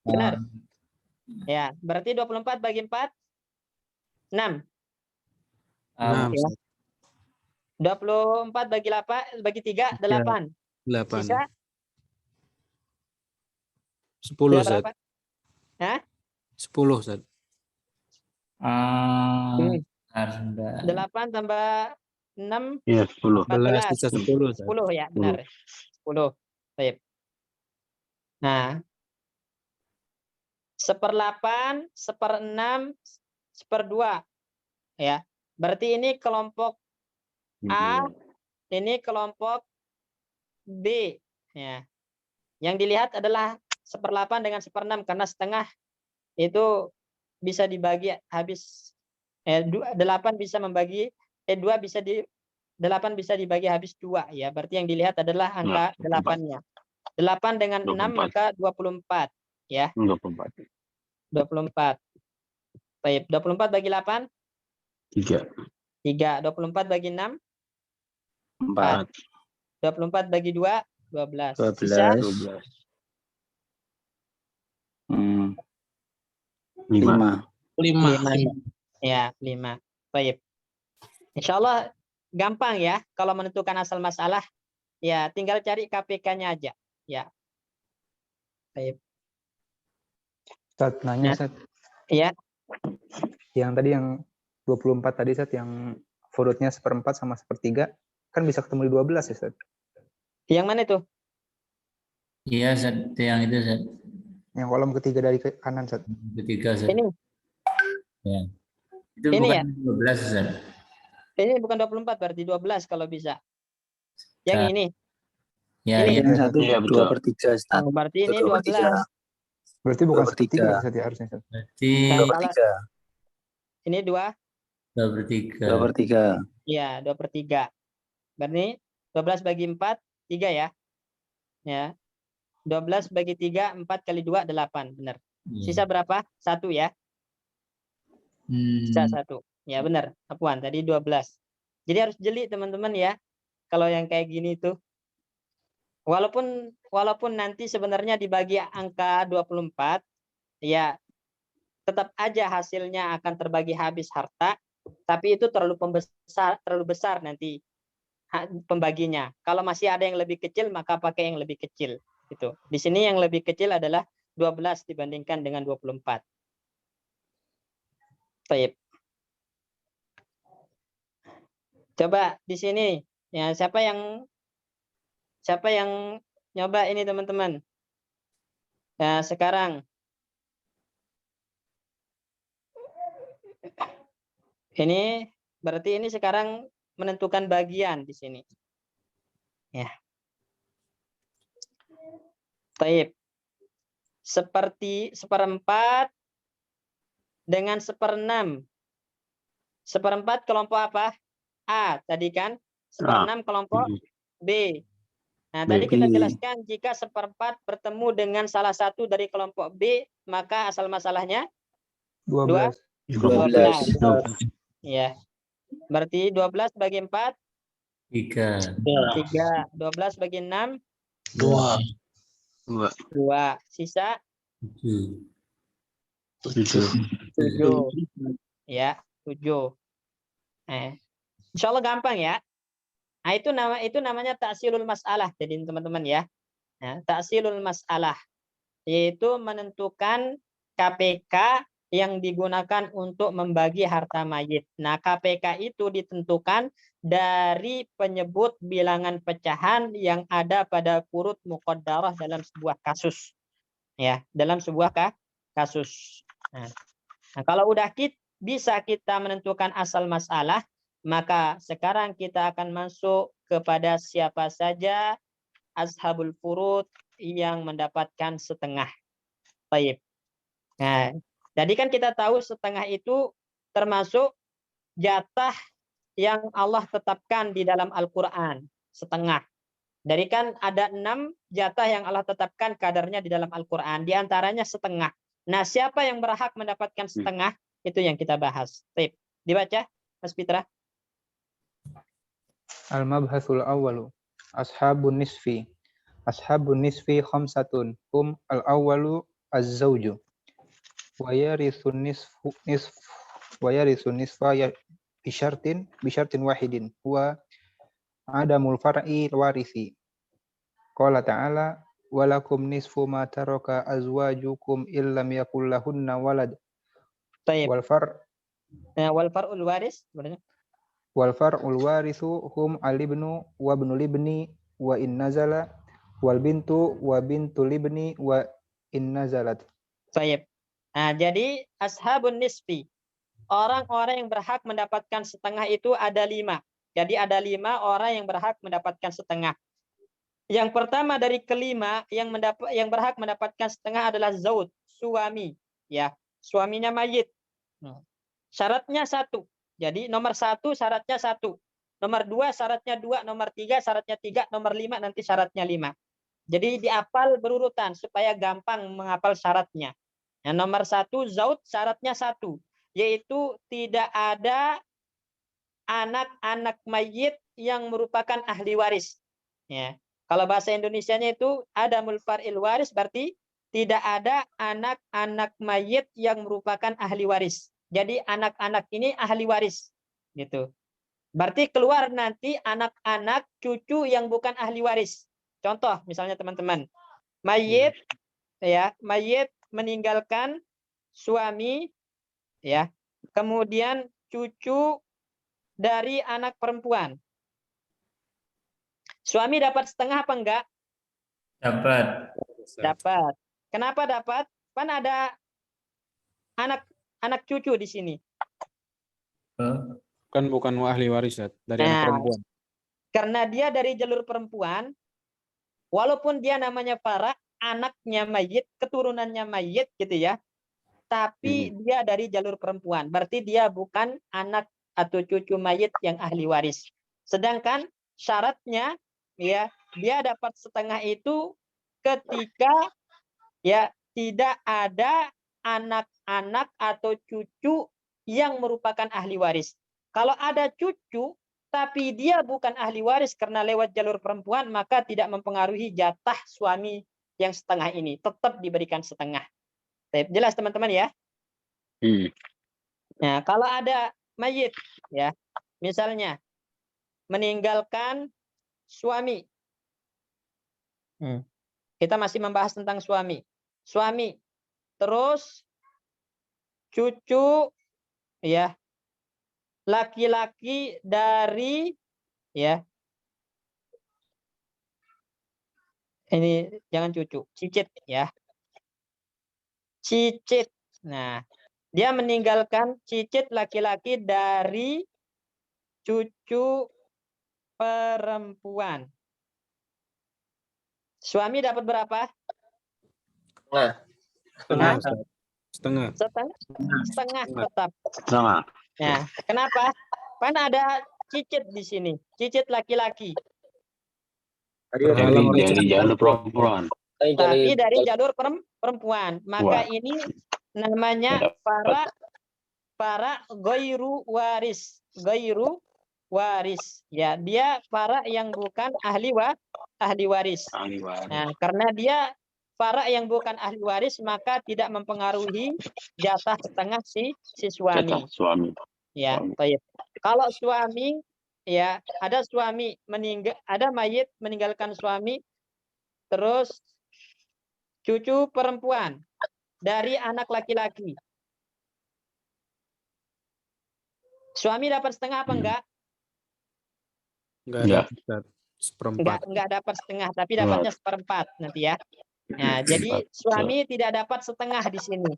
Benar. Ya, berarti 24 bagi 4? 6. 6. Ya. 24 bagi 8 bagi 3 8. 8. Sisa 10, Ustaz. berapa? Hah? 10, Ustaz. 8 tambah 6 Ya, 10. 11 sisa 10, Ustaz. 10 ya, benar. 10. Baik. Nah, 1/8, 1/6, 1/2. Ya. Berarti ini kelompok A, ini kelompok B. Ya. Yang dilihat adalah 1/8 dengan 1/6 karena setengah itu bisa dibagi habis 8 bisa membagi 2 bisa 8 bisa dibagi habis 2 ya. Berarti yang dilihat adalah angka 8-nya. 8 dengan 6 maka 24 ya. 24. 24. Baik, 24 bagi 8? 3. 3. 24 bagi 6? 4. 24 bagi 2? 12. Sisa 12. 5. 5. Ya, 5. Baik. Insyaallah gampang ya kalau menentukan asal masalah. Ya, tinggal cari KPK-nya aja. Ya. Baik. Ustaz, nanya Ustaz. Iya. Yang tadi yang 24 tadi Ustaz, yang furudnya 1/4 sama 1/3 kan bisa ketemu di 12 ya Ustaz? Yang mana itu? Iya, Ustaz. Yang itu, Ustaz. Yang kolom ketiga dari kanan Ustaz. Ketiga, Ustaz. Ini. Ya. Itu Ini bukan ya? 12, Ustaz. Ini bukan 24 berarti 12 kalau bisa. Yang Nah. ini. Ya, Ini. iya. Satu Iya, betul. 2/3 Ustaz. Oh, berarti ini 2/3. 12. Berarti bukan 2/3. 1/3 Ustaz ya harusnya Ustaz. Berarti Nah, 2/3. Ini 2. 2/3. 2/3. Iya, 2/3. Berarti 12 bagi 4, 3 ya. Ya. 12 bagi 3, 4 kali 2, 8. Benar. Sisa berapa? 1 ya. Sisa 1. Ya benar. Apuan, tadi 12. Jadi harus jeli teman-teman ya. Kalau yang kayak gini tuh. Walaupun nanti sebenarnya dibagi angka 24, ya tetap aja hasilnya akan terbagi habis harta, tapi itu terlalu besar nanti pembaginya. Kalau masih ada yang lebih kecil, maka pakai yang lebih kecil. Gitu. Di sini yang lebih kecil adalah 12 dibandingkan dengan 24. Baik. Coba di sini, ya siapa yang nyoba ini teman-teman? Nah, sekarang ini berarti ini sekarang menentukan bagian di sini. Ya. Baik. Seperti 1/4 dengan 1/6. 1/4 kelompok apa? A tadi kan. 1/6 kelompok B. Nah, tadi kita jelaskan jika 1/4 bertemu dengan salah satu dari kelompok B, maka asal masalahnya 12. 12. Ya. Berarti 12 bagi 4? 3. 3. 12 bagi 6? 2. 2. Sisa? 7. 7. Ya, 7. Insyaallah gampang ya. Nah, itu namanya ta'silul mas'alah. Jadi teman-teman ya. Nah, ta'silul mas'alah yaitu menentukan KPK yang digunakan untuk membagi harta mayit. Nah, KPK itu ditentukan dari penyebut bilangan pecahan yang ada pada furud muqaddarah dalam sebuah kasus. Ya, dalam sebuah kasus. Nah, kalau udah bisa kita menentukan asal masalah, maka sekarang kita akan masuk kepada siapa saja ashabul furud yang mendapatkan setengah. Baik. Nah, jadi kan kita tahu setengah itu termasuk jatah yang Allah tetapkan di dalam Al-Quran, setengah. Dari kan ada 6 jatah yang Allah tetapkan kadarnya di dalam Al-Quran, di antaranya setengah. Nah, siapa yang berhak mendapatkan setengah, itu yang kita bahas. Baik. Dibaca, Mas Fitra. Al-mabhasul awwalu ashabun nisfi. Ashabun nisfi khamsatun hum al-awwalu az-zawju wa yaritsun nisfa bisyartin wahidin huwa adamul far'i warisi. Qala ta'ala walakum nisfu ma taraka azwajukum illam yakul lahunna walad. Baik. Wal Far'ul waris sebenarnya. Wal far'ul warithu hum al-ibnu wa ibnul ibni wa in nazala wal bintu wa bintul ibni wa in nazalat. Baik. Nah, jadi ashabun nisfi, orang-orang yang berhak mendapatkan setengah itu ada 5. Jadi ada 5 orang yang berhak mendapatkan setengah. Yang pertama dari kelima yang berhak mendapatkan setengah adalah zaud, suami, ya, suaminya mayit. Syaratnya 1. Jadi nomor 1 syaratnya 1. Nomor 2 syaratnya 2, nomor 3 syaratnya 3, nomor 5 nanti syaratnya 5. Jadi diapal berurutan supaya gampang menghafal syaratnya. Nah, nomor 1 zaud syaratnya 1, yaitu tidak ada anak-anak mayit yang merupakan ahli waris. Ya. Kalau bahasa Indonesianya itu ada mulfaril waris, berarti tidak ada anak-anak mayit yang merupakan ahli waris. Jadi anak-anak ini ahli waris, gitu. Berarti keluar nanti anak-anak cucu yang bukan ahli waris. Contoh misalnya teman-teman, mayit meninggalkan suami, ya, kemudian cucu dari anak perempuan. Suami dapat setengah apa enggak? Dapat. Dapat. Kenapa dapat? Kan ada anak cucu di sini. Kan bukan ahli waris, Ustaz, dari anak perempuan. Karena dia dari jalur perempuan, walaupun dia namanya para anaknya mayit, keturunannya mayit gitu ya, tapi dia dari jalur perempuan. Berarti dia bukan anak atau cucu mayit yang ahli waris. Sedangkan syaratnya, ya, dia dapat setengah itu ketika, ya, tidak ada anak-anak atau cucu yang merupakan ahli waris. Kalau ada cucu tapi dia bukan ahli waris karena lewat jalur perempuan, maka tidak mempengaruhi jatah suami yang setengah ini, tetap diberikan setengah. Jelas teman-teman ya? Nah, kalau ada mayit, ya, misalnya meninggalkan suami. Kita masih membahas tentang suami. Suami, terus cucu, ya, laki-laki dari, ya, ini jangan cucu, cicit, ya, cicit. Nah, dia meninggalkan cicit laki-laki dari cucu perempuan. Suami dapat berapa? Setengah. Setengah tetap. Setengah. Nah, kenapa? Kan ada cicit di sini, cicit laki-laki. Dari jalur perempuan. Tapi dari jalur perempuan. Maka ini namanya para ghairu waris. Ghairu waris. Ya, dia para yang bukan ahli waris. Nah, karena dia para yang bukan ahli waris, maka tidak mempengaruhi jatah setengah si suami. Ya, baik. Kalau suami, ya, ada suami meninggal, ada mayit meninggalkan suami, terus cucu perempuan dari anak laki-laki. Suami dapat setengah apa enggak? Enggak dapat seperempat. Enggak dapat setengah, tapi dapatnya seperempat nanti ya. Nah, jadi suami tidak dapat setengah di sini.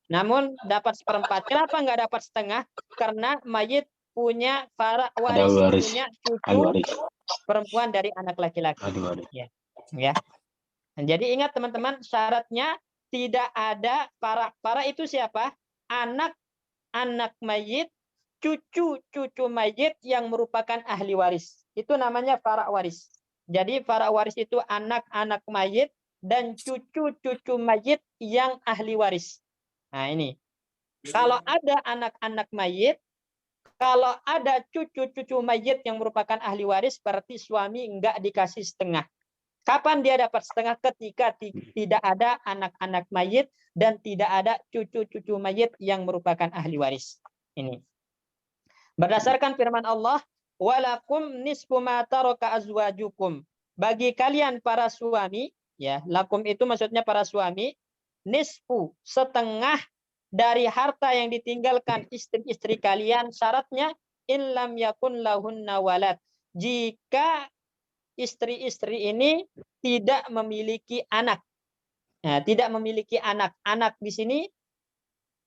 namun dapat seperempat. Kenapa nggak dapat setengah? Karena mayit punya para Ada waris, waris. punya cucu Al-waris. perempuan dari anak laki-laki. Al-waris. Ya. Jadi ingat teman-teman, syaratnya tidak ada para itu siapa? Anak mayit, cucu mayit yang merupakan ahli waris. Itu namanya para waris. Jadi para waris itu anak-anak mayit dan cucu-cucu mayit yang ahli waris. Nah ini. Kalau ada anak-anak mayit, kalau ada cucu-cucu mayit yang merupakan ahli waris, berarti suami enggak dikasih setengah. Kapan dia dapat setengah? Ketika tidak ada anak-anak mayit dan tidak ada cucu-cucu mayit yang merupakan ahli waris. Ini. Berdasarkan firman Allah, walakum nisfu ma taraka azwajukum. Bagi kalian para suami, ya, lakum itu maksudnya para suami, nisfu setengah dari harta yang ditinggalkan istri-istri kalian, syaratnya in lam yakun lahunna walad. Jika istri-istri ini tidak memiliki anak. Nah, tidak memiliki anak. Anak di sini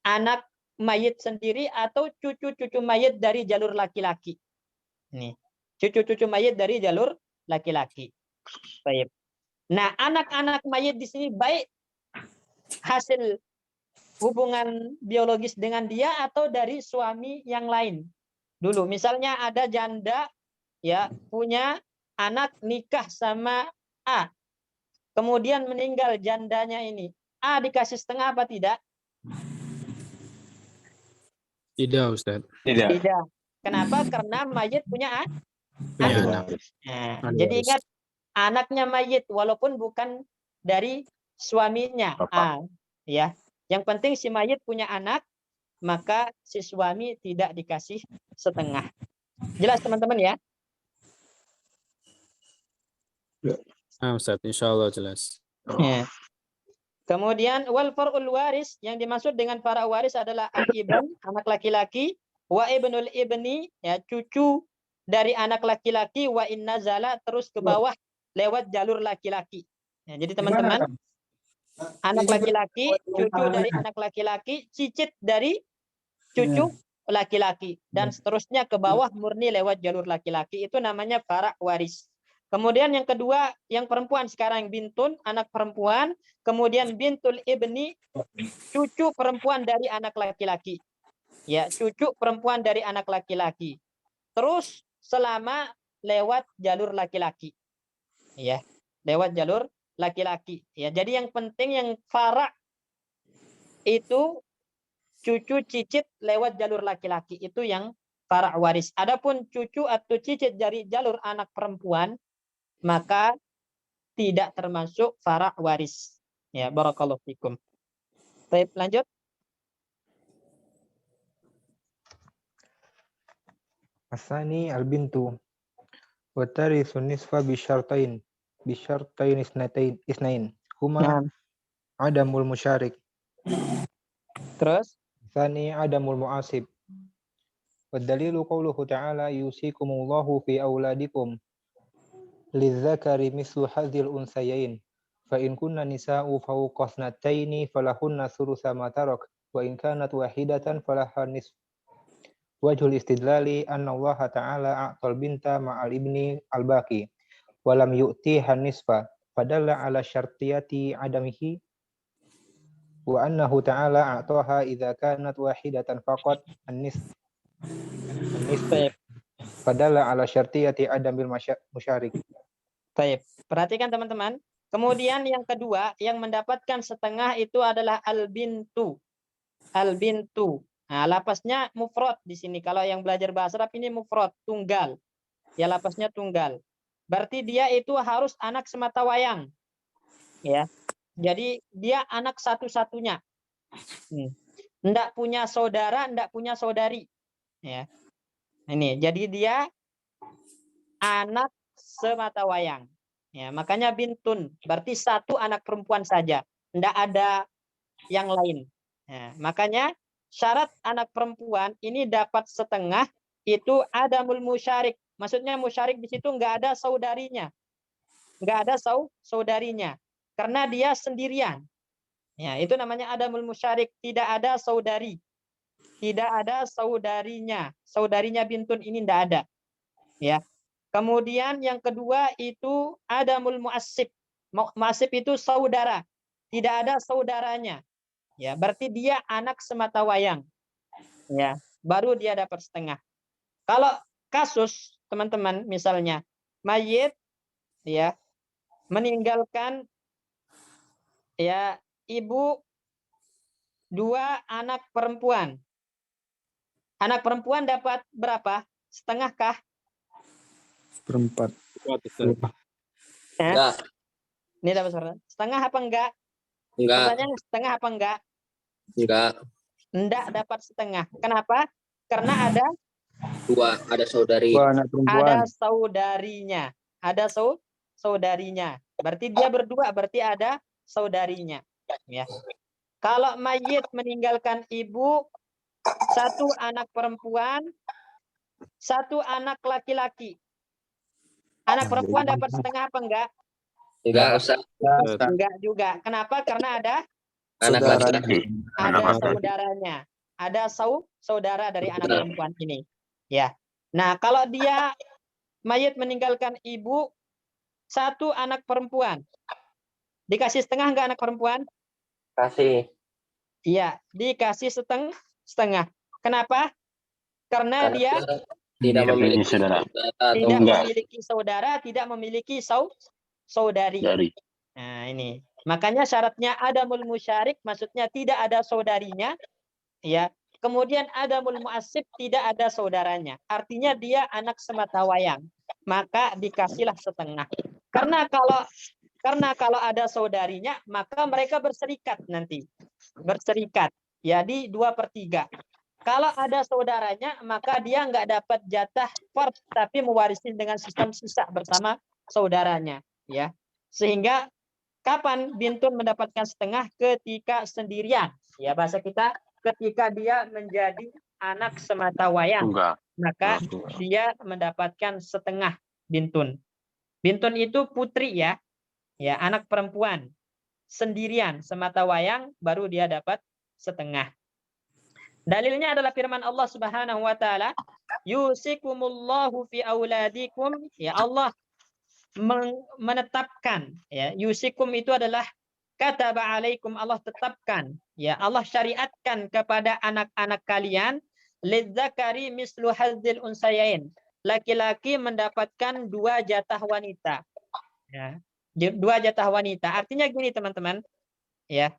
anak mayit sendiri atau cucu-cucu mayit dari jalur laki-laki. Nih, cucu-cucu mayit dari jalur laki-laki. Baik. Nah, anak-anak mayit di sini baik hasil hubungan biologis dengan dia atau dari suami yang lain. Dulu misalnya ada janda ya punya anak nikah sama A. Kemudian meninggal jandanya ini. A dikasih setengah apa tidak? Tidak, Ustaz. Tidak. Kenapa? Karena mayit punya Punya anak. anak. Nah, Ahli jadi waris. ingat anaknya mayit walaupun bukan dari suaminya. Ya. Yang penting si mayit punya anak, maka si suami tidak dikasih setengah. Jelas teman-teman ya? Nah, Ustaz, insya Allah jelas. Ya. Kemudian wal far'ul waris, yang dimaksud dengan para waris adalah al-ibn, anak laki-laki, wa ibnul ibni, ya cucu dari anak laki-laki, wa in nazala, terus ke bawah lewat jalur laki-laki. Ya, jadi teman-teman, anak laki-laki, cucu dari anak laki-laki, cicit dari cucu laki-laki, dan seterusnya ke bawah murni lewat jalur laki-laki. Itu namanya para waris. Kemudian yang kedua, yang perempuan sekarang bintun, anak perempuan. Kemudian bintul ibni, cucu perempuan dari anak laki-laki. Ya, cucu perempuan dari anak laki-laki. Terus selama lewat jalur laki-laki. Ya, lewat jalur laki-laki. Ya, jadi yang penting yang fara itu cucu cicit lewat jalur laki-laki, itu yang fara waris. Adapun cucu atau cicit dari jalur anak perempuan, maka tidak termasuk fara waris. Ya, barakallahu fikum. Baik, lanjut. Asani al-bintu wa tarithu nisfa bisyartain isnain huma adamul musyarik. Terus Tsani adamul mu'asib. Wad-dalilu qauluhu ta'ala yusikumullahu fi auladikum lidzakari mislu hadzil unsayain fa in kunna nisa'u fawqa thnataini falahunna thulutsa ma tarak wa in kanat wahidatan falaha nisf. Wajhul istidlali anna Allah ta'ala a'tal binta ma'al ibni al-baqi wa lam yu'tiha nisfa fadalla ala syartiyati adamihi wa annahu ta'ala a'taha idza kanat wahidatan faqat an-nisf fadalla ala syartiyati adamil musyarik. baik. Perhatikan teman-teman. Kemudian yang kedua yang mendapatkan setengah itu adalah al-bintu. Al-bintu. Nah, lapasnya mufrad di sini. Kalau yang belajar bahasa Arab ini mufrad, tunggal. Ya, lapasnya tunggal. Berarti dia itu harus anak semata wayang. Ya. Jadi dia anak satu-satunya. Enggak punya saudara, enggak punya saudari. Ya. Ini, jadi dia anak semata wayang. Ya, makanya bintun, berarti satu anak perempuan saja, enggak ada yang lain. Ya, makanya syarat anak perempuan ini dapat setengah itu adamul musyarik. Maksudnya musyarik di situ enggak ada saudarinya. Enggak ada saudarinya. Karena dia sendirian. Ya, itu namanya adamul musyarik, tidak ada saudari. Tidak ada saudarinya. Saudarinya bintun ini tidak ada. Ya. Kemudian yang kedua itu adamul mu'assib. Mu'assib itu saudara. Tidak ada saudaranya. Ya, berarti dia anak semata wayang. Ya, baru dia dapat setengah. Kalau kasus teman-teman misalnya mayit ya meninggalkan ya ibu 2 anak perempuan. Anak perempuan dapat berapa? Setengah kah? Seperempat. Ya. Enggak. Ini dapat setengah apa enggak? Enggak. Pertanyaannya setengah apa enggak? Enggak. Enggak dapat setengah. Kenapa? Karena ada 2, ada saudari. 2 anak perempuan. ada saudarinya. Ada saudarinya. Berarti dia berdua, berarti ada saudarinya. Ya. Kalau mayit meninggalkan ibu 1 anak perempuan, 1 anak laki-laki. Anak perempuan dapat setengah apa enggak? Enggak, Ustaz. Enggak juga. Kenapa? Karena ada Anak laki-laki. saudaranya. Ada saudara dari anak perempuan ini. Ya. Nah, kalau dia mayit meninggalkan ibu 1 anak perempuan. Dikasih setengah enggak anak perempuan? Kasih. Iya, dikasih setengah. Kenapa? Karena dia Tidak memiliki saudara. atau tidak enggak. memiliki saudara, tidak memiliki saudari. Dari. Nah, ini. Makanya syaratnya adamul musyarik, maksudnya tidak ada saudarinya, ya. Kemudian adamul mu'assib, tidak ada saudaranya. Artinya dia anak semata wayang. Maka dikasihlah setengah. Karena kalau ada saudarinya, maka mereka berserikat nanti. Berserikat. Jadi 2/3. Kalau ada saudaranya, maka dia nggak dapat jatah fard, tapi mewarisi dengan sistem sisa bersama saudaranya. Ya, sehingga kapan bintun mendapatkan setengah? Ketika sendirian. Ya, bahasa kita ketika dia menjadi anak semata wayang, Enggak. maka dia mendapatkan setengah bintun. Bintun itu putri ya, ya anak perempuan sendirian semata wayang, baru dia dapat setengah. Dalilnya adalah firman Allah Subhanahu wa taala, yusikumullahu fi auladikum, ya Allah menetapkan, ya yusikum itu adalah kataba alaikum, Allah tetapkan, ya Allah syariatkan kepada anak-anak kalian, lidzakari mislu hazzil unsayain, laki-laki mendapatkan 2 jatah wanita. Ya, 2 jatah wanita. Artinya gini teman-teman, ya.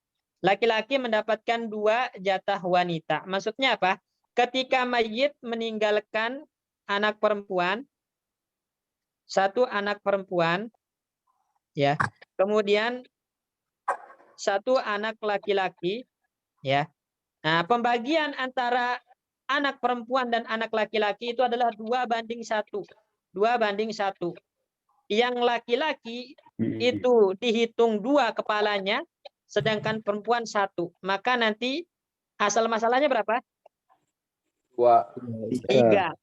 Laki-laki mendapatkan 2 jatah wanita. Maksudnya apa? Ketika mayit meninggalkan anak perempuan, 1 anak perempuan, ya. Kemudian 1 anak laki-laki, ya. Nah, pembagian antara anak perempuan dan anak laki-laki itu adalah 2/1. 2/1. Yang laki-laki itu dihitung 2 kepalanya, sedangkan perempuan 1. Maka nanti asal masalahnya berapa? 3.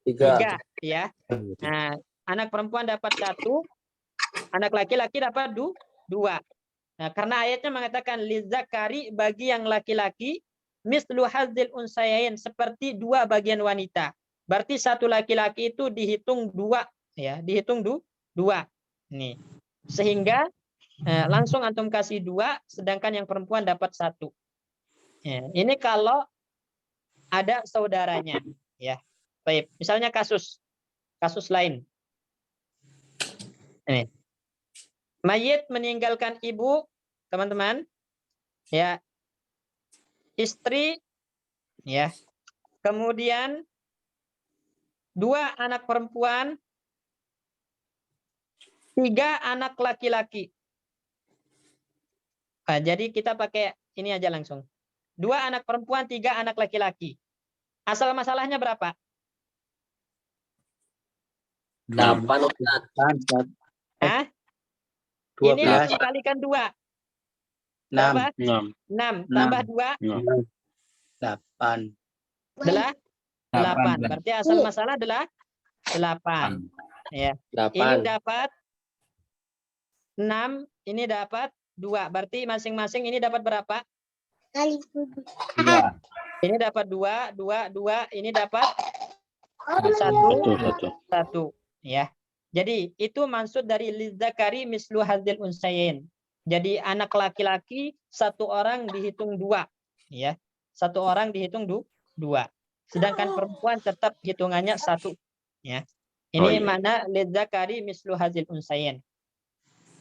3 ya. Nah, anak perempuan dapat 1, anak laki-laki dapat 2. Nah, karena ayatnya mengatakan lizzakari, bagi yang laki-laki, mislu hazzil unsayain, seperti 2 bagian wanita. Berarti 1 laki-laki itu dihitung 2 ya, dihitung 2. Nih. Sehingga langsung antum kasih 2, sedangkan yang perempuan dapat 1. Ya, ini kalau ada saudaranya, ya. Baik, misalnya kasus lain. Ini. Mayit meninggalkan ibu, teman-teman, ya, istri, ya, kemudian 2 anak perempuan, 3 anak laki-laki. Nah, jadi kita pakai ini aja langsung. 2 anak perempuan, 3 anak laki-laki. Asal masalahnya berapa? 8, Ustaz. Hah? 12. Ini langsung kalikan 2. 6. 6 tambah 2 8. adalah 8. Berarti asal masalah adalah 8. Ya. 8. Ini dapat 6, ini dapat 2. Berarti masing-masing ini dapat berapa? Dua. Ini dapat 2, 2, 2. Ini dapat Satu. 1. Ya. Jadi itu maksud dari lidzakari mislu hadzil unsayain. Jadi anak laki-laki 1 orang dihitung 2. Ya. 1 orang dihitung 2. Sedangkan perempuan tetap hitungannya 1. Ya. Ini mana lidzakari mislu hadzil unsayain.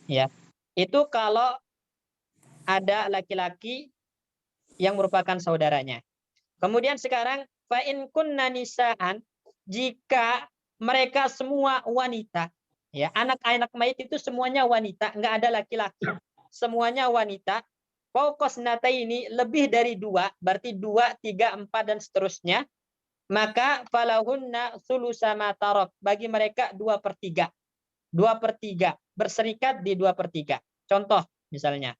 Ya. Itu kalau ada laki-laki yang merupakan saudaranya. Kemudian sekarang fa in kunna nisaan, jika mereka semua wanita, ya, anak-anak mayit itu semuanya wanita, enggak ada laki-laki. Semuanya wanita. Fauqas nataini, lebih dari 2, berarti 2, 3, 4 dan seterusnya. Maka falahunna sulusa ma tarak, bagi mereka 2/3. 2/3 berserikat di 2/3. Contoh misalnya,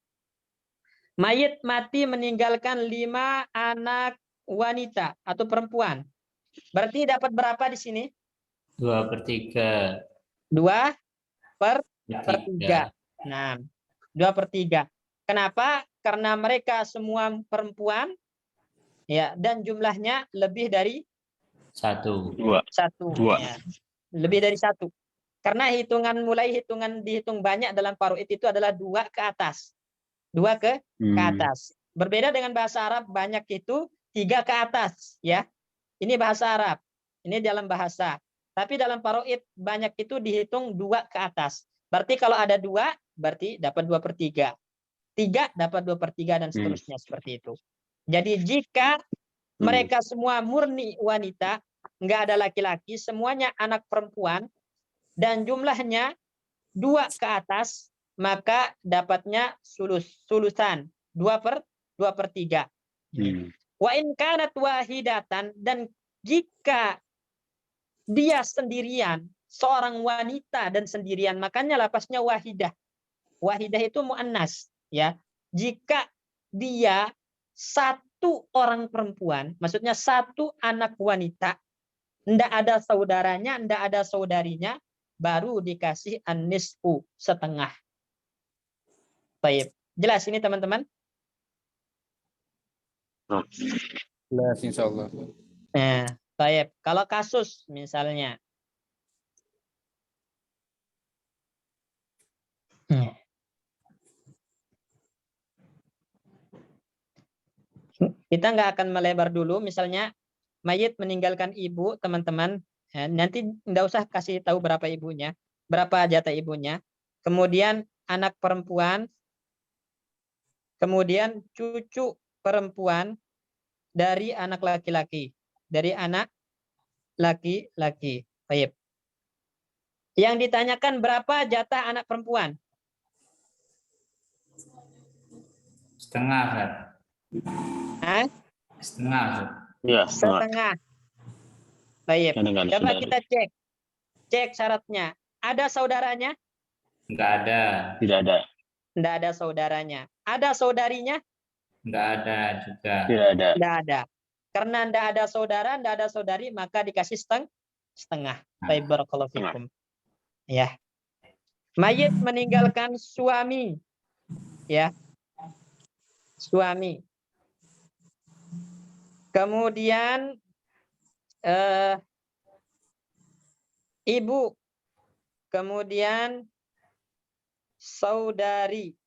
mayit mati meninggalkan 5 anak wanita atau perempuan. Berarti dapat berapa di sini? 2/3. 2/3. Nah, 2/3. Kenapa? Karena mereka semua perempuan, ya, dan jumlahnya lebih dari 1. 1. Ya. Lebih dari 1. Karena dihitung banyak dalam faroid itu adalah 2 ke atas. 2 ke atas. Berbeda dengan bahasa Arab, banyak itu 3 ke atas, ya. Ini bahasa Arab. Ini dalam bahasa. Tapi dalam faroid banyak itu dihitung 2 ke atas. Berarti kalau ada 2, berarti dapat 2/3. 3 dapat 2/3 dan seterusnya seperti itu. Jadi jika mereka semua murni wanita, enggak ada laki-laki, semuanya anak perempuan, dan jumlahnya 2 ke atas, maka dapatnya sulusan 2/3. Wa in kanat wahidatan, dan jika dia sendirian, seorang wanita dan sendirian, makanya lapasnya wahidah. Wahidah itu muannas, ya. Jika dia 1 orang perempuan, maksudnya 1 anak wanita, ndak ada saudaranya, ndak ada saudarinya, baru dikasih an-nisfu, setengah. Baik. Jelas ini teman-teman? Jelas insyaallah. Nah, baik. Kalau kasus misalnya, kita nggak akan melebar dulu. Misalnya mayit meninggalkan ibu, teman-teman. Nanti nggak usah kasih tahu berapa ibunya, berapa jatah ibunya. Kemudian anak perempuan, kemudian cucu perempuan dari anak laki-laki, dari anak laki-laki. Baik. Yang ditanyakan berapa jatah anak perempuan? Setengah, Ustaz. Hah? Setengah, Ustaz. Ya, Setengah. Baik. Coba saudari. kita cek. Cek syaratnya. Ada saudaranya? Enggak ada. Tidak ada. Tidak ada saudaranya. Ada saudarinya? Enggak ada juga. Tidak ada. Tidak ada. Karena tidak ada saudara, tidak ada saudari, maka dikasih setengah. Baik, barakallahu fikum. Ya. Mayit meninggalkan suami. Ya. Suami. Kemudian ibu. Kemudian saudari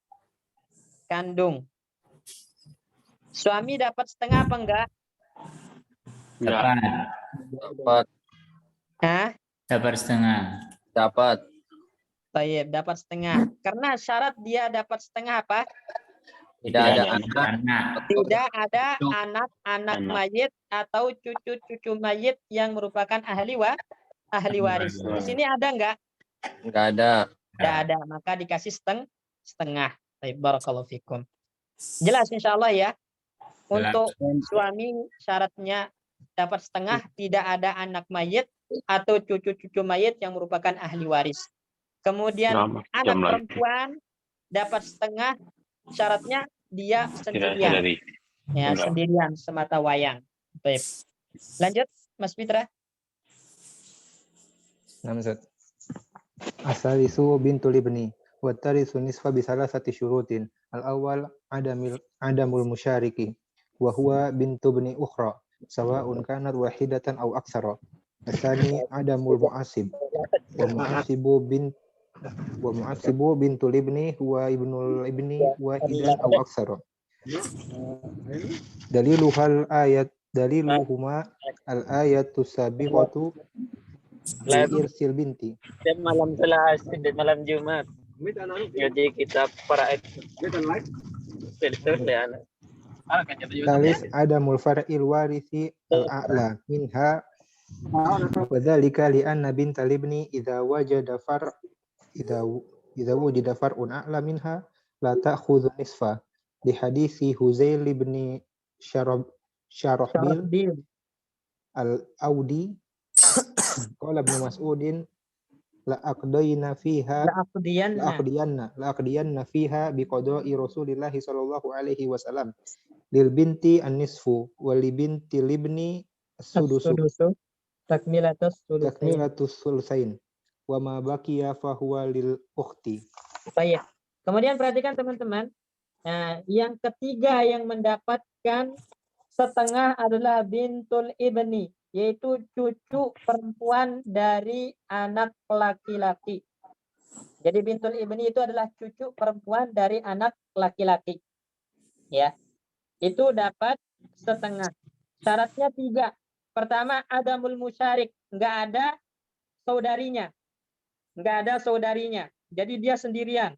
kandung. Suami dapat setengah apa enggak? Dapat. Hah? Dapat setengah. Dapat. Baik, dapat setengah. Karena syarat dia dapat setengah apa? Tidak ada anak. Tidak ada anak-anak mayit atau cucu-cucu mayit yang merupakan ahli waris. Di sini ada enggak? Enggak ada. Tidak ada, maka dikasih setengah. Baik, barakallahu fikum. Jelas insyaallah ya. Untuk suami syaratnya dapat setengah, tidak ada anak mayit atau cucu-cucu mayit yang merupakan ahli waris. Kemudian anak perempuan dapat setengah, syaratnya dia sendirian. Ya, sendirian semata wayang. Baik. Lanjut Mas Fitra. Namzat. Asalisu bintul ibni wa tarithu nisfa bi salasati syurutin. Al-awwal adamul musyariki wa huwa bintu bni ukhra sawa'un kanat wahidatan aw aktsara. Asani adamul mu'assib wa mu'assibu bintul ibni huwa ibnul ibni wahidan aw aktsara. Daliluhuma al-ayatu sabiqatu bi irsil binti. Dan malam Selasa dan malam Jumat. Jadi kita para Talis adamul far'il warisi al-a'la minha wa dzalika li anna bintal ibni idza wujida far'un a'la minha la ta'khudhu nisfa li hadisi Huzail ibn Syarahbil al-Audi qala Ibnu Mas'udin la aqdiyanna fiha bi qada'i Rasulillah sallallahu alaihi wasallam lil binti an-nisfu wa li binti libni as-sudusu takmilatus sulusain wa ma baqiya fa huwa lil ukhti. Baik. Kemudian perhatikan teman-teman. Nah, yang ketiga yang mendapatkan setengah adalah bintul ibni, yaitu cucu perempuan dari anak laki-laki. Jadi bintul ibni itu adalah cucu perempuan dari anak laki-laki. Ya. Itu dapat setengah. Syaratnya 3. Pertama, adamul musyarik, enggak ada saudarinya. Jadi dia sendirian.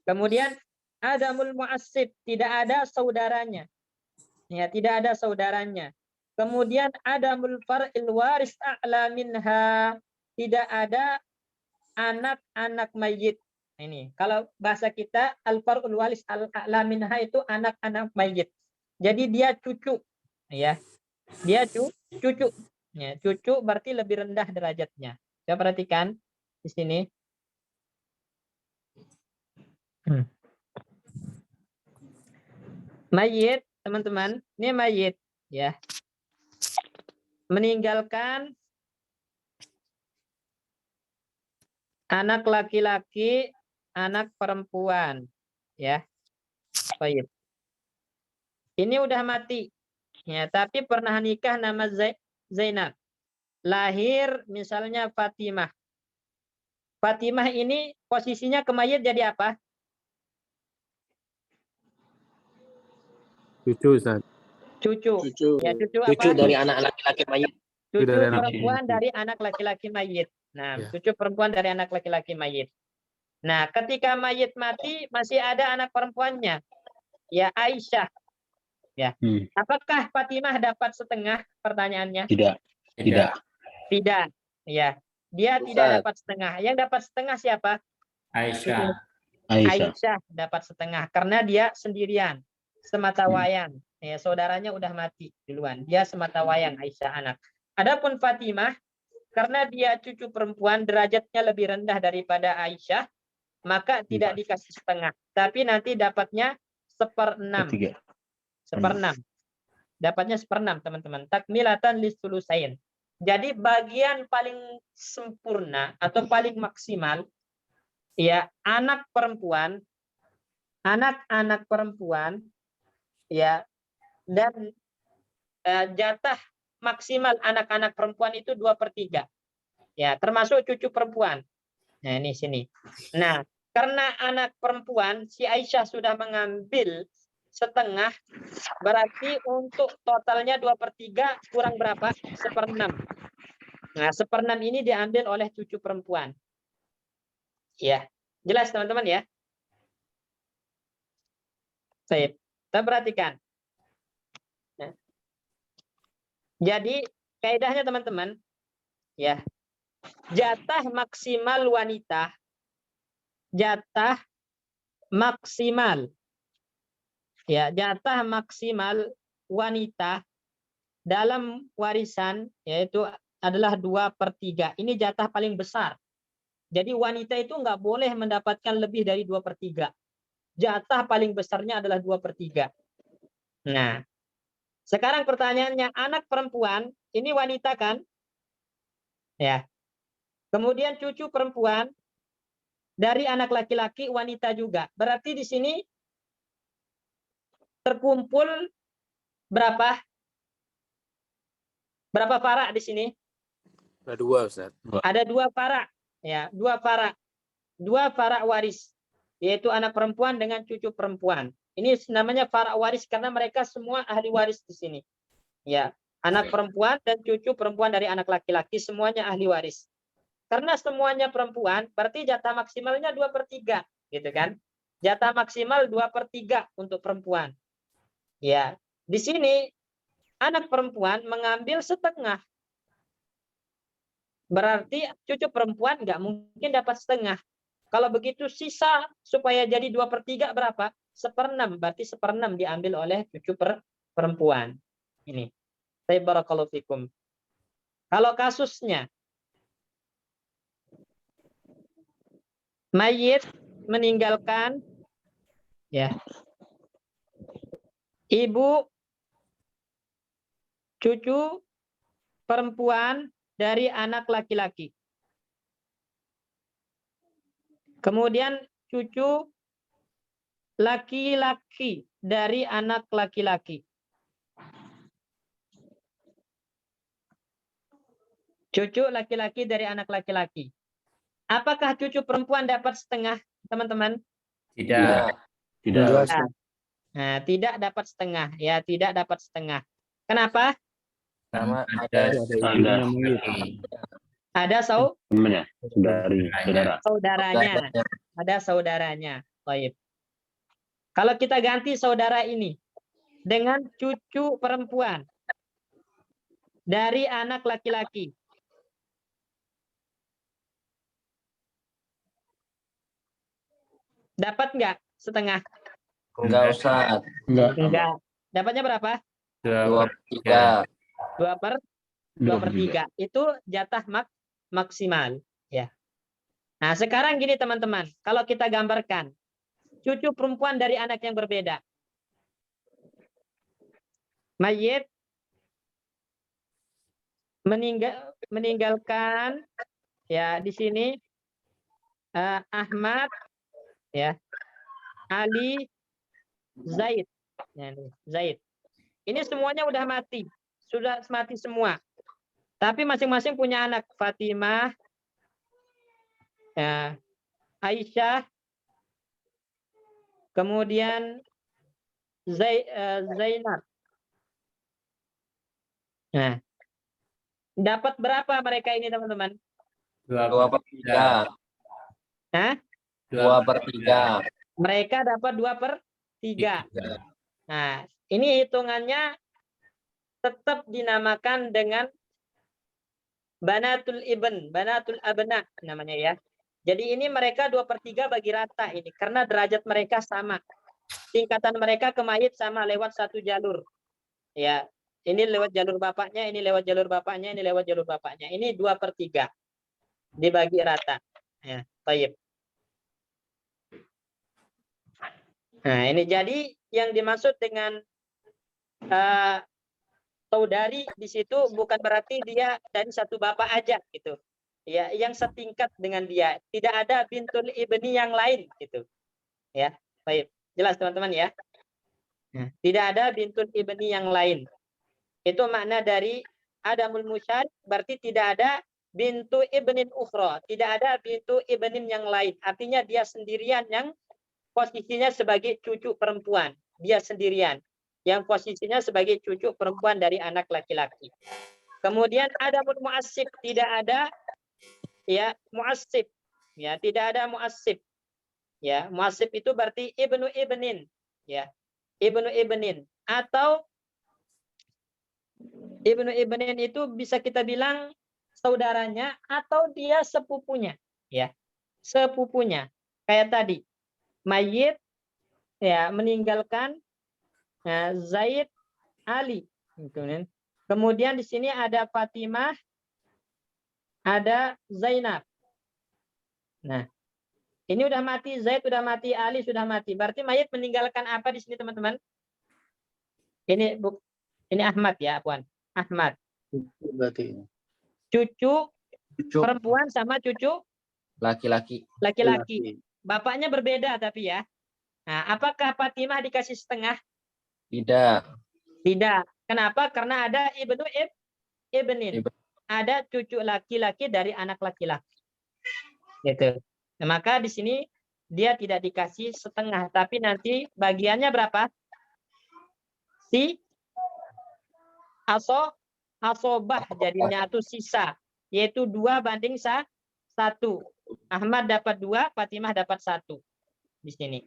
Kemudian adamul mu'assib, tidak ada saudaranya. Ya, tidak ada saudaranya. Kemudian adamul far'il waris a'la minha, tidak ada anak-anak mayit. Ini kalau bahasa kita al-far'ul waris a'la minha itu anak-anak mayit. Jadi dia cucu, ya. Dia cucu. Ya, cucu berarti lebih rendah derajatnya. Coba perhatikan di sini. Mayit, teman-teman, ini mayit, ya. Meninggalkan anak laki-laki, anak perempuan, ya. Baik. Ini udah mati. Ya, tapi pernah nikah nama Zainab. Lahir misalnya Fatimah. Fatimah ini posisinya ke mayit jadi apa? Cucu, Ustaz. Cucu. Ya, cucu apa? Cucu dari anak laki-laki mayit. Cucu dari anak perempuan dari anak laki-laki mayit. Nah, Ya. cucu perempuan dari anak laki-laki mayit. Nah, ketika mayit mati masih ada anak perempuannya. Ya, Aisyah. Ya. Apakah Fatimah dapat setengah? Pertanyaannya. Tidak. Tidak. Ya. Dia tidak dapat setengah. Yang dapat setengah siapa? Aisyah. Aisyah dapat setengah karena dia sendirian, semata wayang. Ya, saudaranya udah mati duluan. Dia semata wayang Aisyah anak. Adapun Fatimah karena dia cucu perempuan, derajatnya lebih rendah daripada Aisyah, maka tidak dikasih setengah. Tapi nanti dapatnya 1/6. 1/6. Dapatnya 1/6, teman-teman. Takmilatan lisulusain. Jadi bagian paling sempurna atau paling maksimal, ya, anak perempuan, anak-anak perempuan, ya, dan jatah maksimal anak-anak perempuan itu 2/3. Ya, termasuk cucu perempuan. Nah, ini sini. Nah, karena anak perempuan si Aisyah sudah mengambil setengah, berarti untuk totalnya 2/3 kurang berapa? 1/6. Nah, 1/6 ini diambil oleh cucu perempuan. Ya, jelas teman-teman ya. Kita perhatikan. Nah, jadi kaidahnya teman-teman, ya, jatah maksimal wanita, jatah maksimal, ya, jatah maksimal wanita dalam warisan yaitu adalah 2/3. Ini jatah paling besar. Jadi wanita itu nggak boleh mendapatkan lebih dari 2/3. Jatah paling besarnya adalah 2/3. Nah, sekarang pertanyaannya, anak perempuan ini wanita kan? Ya. Kemudian cucu perempuan dari anak laki-laki, wanita juga. Berarti di sini terkumpul berapa? Berapa para di sini? Ada 2, Ustaz. Ada 2 para, ya, 2 para. 2 para waris, yaitu anak perempuan dengan cucu perempuan. Ini namanya para waris karena mereka semua ahli waris di sini. Ya, anak perempuan dan cucu perempuan dari anak laki-laki semuanya ahli waris. Karena semuanya perempuan, berarti jatah maksimalnya 2/3, gitu kan? Jatah maksimal 2/3 untuk perempuan. Ya, di sini anak perempuan mengambil setengah. Berarti cucu perempuan nggak mungkin dapat setengah. Kalau begitu sisa supaya jadi 2/3 berapa? 1/6. Berarti 1/6 diambil oleh cucu perempuan. Ini. Barakallahu fikum. Kalau kasusnya mayit meninggalkan ya ibu, cucu perempuan dari anak laki-laki. Kemudian cucu laki-laki dari anak laki-laki. Cucu laki-laki dari anak laki-laki. Apakah cucu perempuan dapat setengah, teman-teman? Tidak. Tidak. Nah, tidak dapat setengah. Ya, tidak dapat setengah. Kenapa? Sama Ada Ada Temannya, saudari, saudara. saudaranya. Ada saudaranya. Baik. Kalau kita ganti saudara ini dengan cucu perempuan dari anak laki-laki. Dapat nggak setengah? enggak usah. Enggak. Dapatnya berapa? 2/3. 2/3. Itu jatah maksimal. Ya. Nah, sekarang gini teman-teman. Kalau kita gambarkan. Cucu perempuan dari anak yang berbeda. Mayit meninggalkan ya di sini Ahmad, ya, Ali, Zaid. Ya, Zaid. Ini semuanya udah mati. Sudah mati semua. Tapi masing-masing punya anak. Fatimah, ya, Aisyah, kemudian Zainab. Nah, dapat berapa mereka ini teman-teman? 2/3. Hah? 2/3. Mereka dapat 2/3. Nah, ini hitungannya tetap dinamakan dengan banatul ibn, banatul abna namanya ya. Jadi ini mereka 2/3 bagi rata ini karena derajat mereka sama. Tingkatan mereka ke mayit sama lewat satu jalur. Ya, ini lewat jalur bapaknya, ini lewat jalur bapaknya, ini lewat jalur bapaknya. Ini 2/3 dibagi rata. Ya, baik. Nah, ini jadi yang dimaksud dengan saudari di situ bukan berarti dia dari satu bapak aja gitu. Ya, yang setingkat dengan dia. Tidak ada bintul ibni yang lain gitu. Ya, baik. Jelas teman-teman ya. Nah, tidak ada bintul ibni yang lain. Itu makna dari adamul musyad, berarti tidak ada bintu ibnin ukhra, tidak ada bintu ibnin yang lain. Artinya dia sendirian yang posisinya sebagai cucu perempuan. Dia sendirian yang posisinya sebagai cucu perempuan dari anak laki-laki. Kemudian adamul mu'assib, tidak ada ya mu'assib. Ya, tidak ada mu'assib. Ya, mu'assib itu berarti ibnu ibnin, ya. Ibnu ibnin atau ibnu ibnin itu bisa kita bilang saudaranya atau dia sepupunya, ya. Sepupunya. Kayak tadi, mayit ya meninggalkan Zaid, Ali. Kemudian di sini ada Fatimah, ada Zainab. Nah, ini udah mati, Zaid sudah mati, Ali sudah mati. Berarti mayit meninggalkan apa di sini teman-teman? Ini Ahmad ya, Puan. Ahmad. Berarti Cucu perempuan sama cucu Laki-laki. Laki-laki. Bapaknya berbeda tapi ya. Nah, apakah Fatimah dikasih setengah? Tidak. Tidak. Kenapa? Karena ada ibnin. Ibn. Ada cucu laki-laki dari anak laki-laki. Gitu. Nah, maka di sini dia tidak dikasih setengah, tapi nanti bagiannya berapa? Si asobah jadinya atau sisa, yaitu 2:1. Ahmad dapat 2, Fatimah dapat 1 di sini.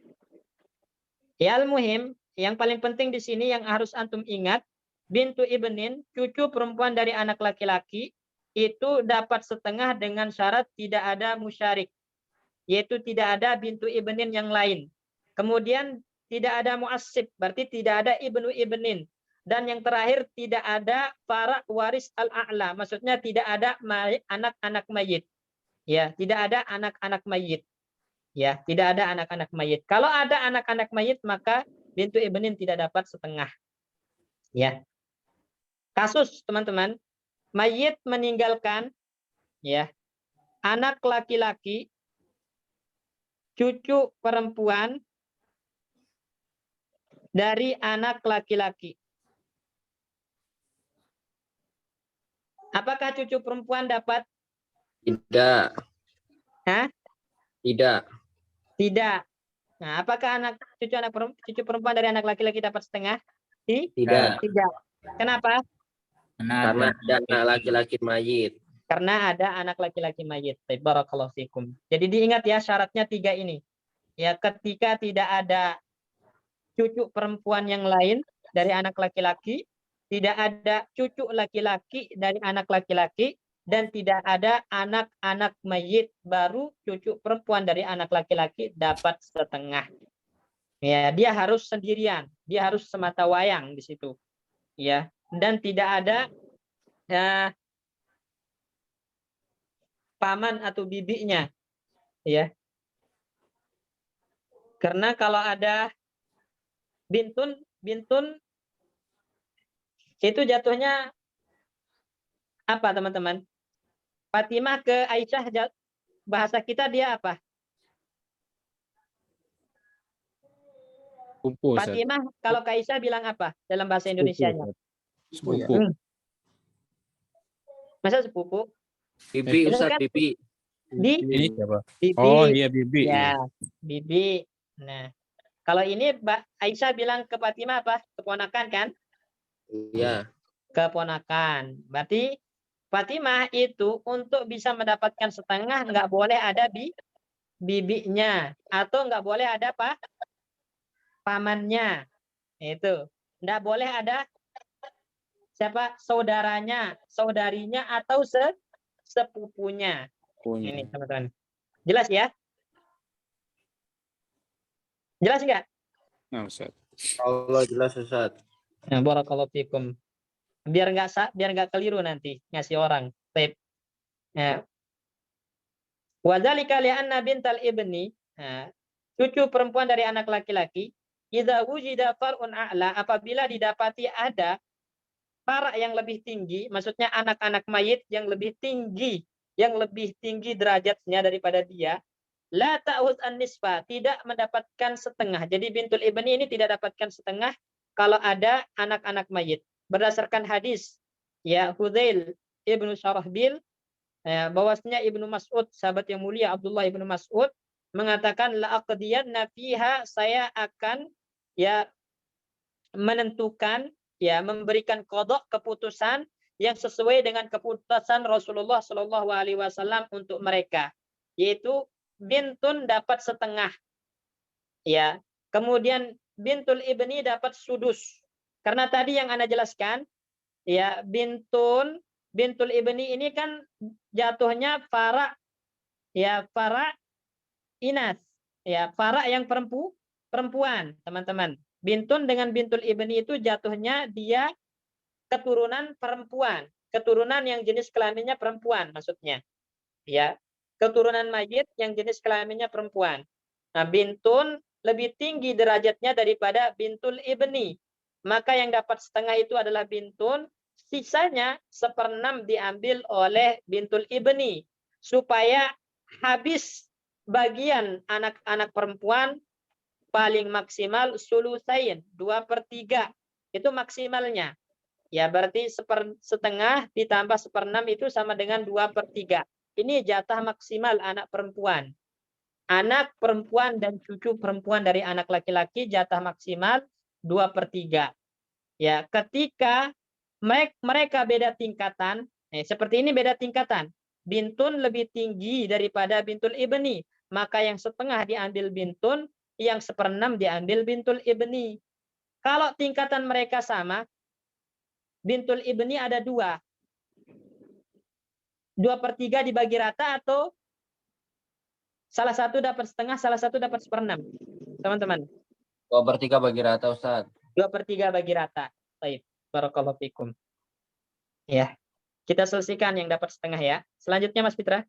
Ya, al-muhim, yang paling penting di sini yang harus antum ingat, bintu ibnin, cucu perempuan dari anak laki-laki, itu dapat setengah dengan syarat tidak ada musyarik, yaitu tidak ada bintu ibnin yang lain. Kemudian tidak ada mu'assib, berarti tidak ada ibnu ibnin. Dan yang terakhir tidak ada para waris al-a'la, maksudnya tidak ada anak-anak mayit. Ya, tidak ada anak-anak mayit. Ya, tidak ada anak-anak mayit. Kalau ada anak-anak mayit maka bintu ibnin tidak dapat setengah. Ya. Kasus teman-teman, mayit meninggalkan ya anak laki-laki, cucu perempuan dari anak laki-laki. Apakah cucu perempuan dapat? Tidak. Hah? Tidak. Tidak. Nah, apakah cucu perempuan dari anak laki-laki dapat setengah? Tidak. Tidak. Kenapa? Karena ada anak laki-laki mayit. Karena ada anak laki-laki mayit. Barakallahu fikum. Jadi diingat ya syaratnya 3 ini. Ya, ketika tidak ada cucu perempuan yang lain dari anak laki-laki, tidak ada cucu laki-laki dari anak laki-laki, dan tidak ada anak-anak mayit, baru cucu perempuan dari anak laki-laki dapat setengah. Ya, dia harus sendirian, dia harus semata wayang di situ. Ya, dan tidak ada paman atau bibinya. Ya. Karena kalau ada bintun itu jatuhnya apa teman-teman? Fatimah ke Aisyah, bahasa kita dia apa? Sepupu, Ustaz. Fatimah kalau ke Aisyah bilang apa dalam bahasa Indonesianya? Sepupu. Masa sepupu? Bibi, Benar Ustaz, kan? bibi. Ini siapa? Bibi. Oh iya bibi. Ya, bibi. Nah, kalau ini Aisyah bilang ke Fatimah apa? Keponakan kan? Iya. Keponakan. Berarti Fatimah itu untuk bisa mendapatkan setengah nggak boleh ada bibinya, atau nggak boleh ada pamannya. Itu nggak boleh ada siapa saudaranya, saudarinya, atau sepupunya. Ini teman-teman. Jelas ya? Jelas nggak? Nah, Ustaz. Allah jelas, Ustaz. Nah, barakallahu fikum. Biar nggak keliru nanti ngasih orang. Baik. Nah. Wadzalika li'anna bintal ibni, cucu perempuan dari anak laki-laki, idza wujida far'un a'la, apabila didapati ada para yang lebih tinggi, maksudnya anak-anak mayit yang lebih tinggi derajatnya daripada dia, la ta'ud an-nisfa, tidak mendapatkan setengah. Jadi bintul ibni ini tidak dapatkan setengah kalau ada anak-anak mayit. Berdasarkan hadis ya Hudzail ibnu Syarahbil, bahwasanya Ibnu Mas'ud, sahabat yang mulia Abdullah Ibnu Mas'ud, mengatakan la aqdiyanna fiha, saya akan ya menentukan, ya memberikan qada, keputusan yang sesuai dengan keputusan Rasulullah Shallallahu alaihi wasallam untuk mereka, yaitu bintun dapat setengah. Ya. Kemudian bintul ibni dapat sudus. Karena tadi yang Anda jelaskan, ya bintul ibni ini kan jatuhnya para inas, ya para yang perempuan, teman-teman. Bintun dengan bintul ibni itu jatuhnya dia keturunan perempuan, keturunan yang jenis kelaminnya perempuan maksudnya. Ya, keturunan mayit yang jenis kelaminnya perempuan. Nah, bintun lebih tinggi derajatnya daripada bintul ibni. Maka yang dapat setengah itu adalah bintun, sisanya 1/6 diambil oleh bintul ibni, supaya habis bagian anak-anak perempuan paling maksimal sulusain 2/3 itu maksimalnya. Ya berarti setengah ditambah 1/6 itu sama dengan 2/3. Ini jatah maksimal anak perempuan. Anak perempuan dan cucu perempuan dari anak laki-laki jatah maksimal 2/3. Ya, ketika mereka beda tingkatan, seperti ini beda tingkatan. Bintun lebih tinggi daripada bintul ibni, maka yang setengah diambil bintun, yang 1/6 diambil bintul ibni. Kalau tingkatan mereka sama, bintul ibni ada 2. 2/3 dibagi rata atau salah satu dapat setengah, salah satu dapat 1/6. Teman-teman. 2/3 bagi rata, Ustaz. 2/3 bagi rata. Baik. Barakallahu fikum. Ya. Kita selesaikan yang dapat setengah ya. Selanjutnya Mas Fitra.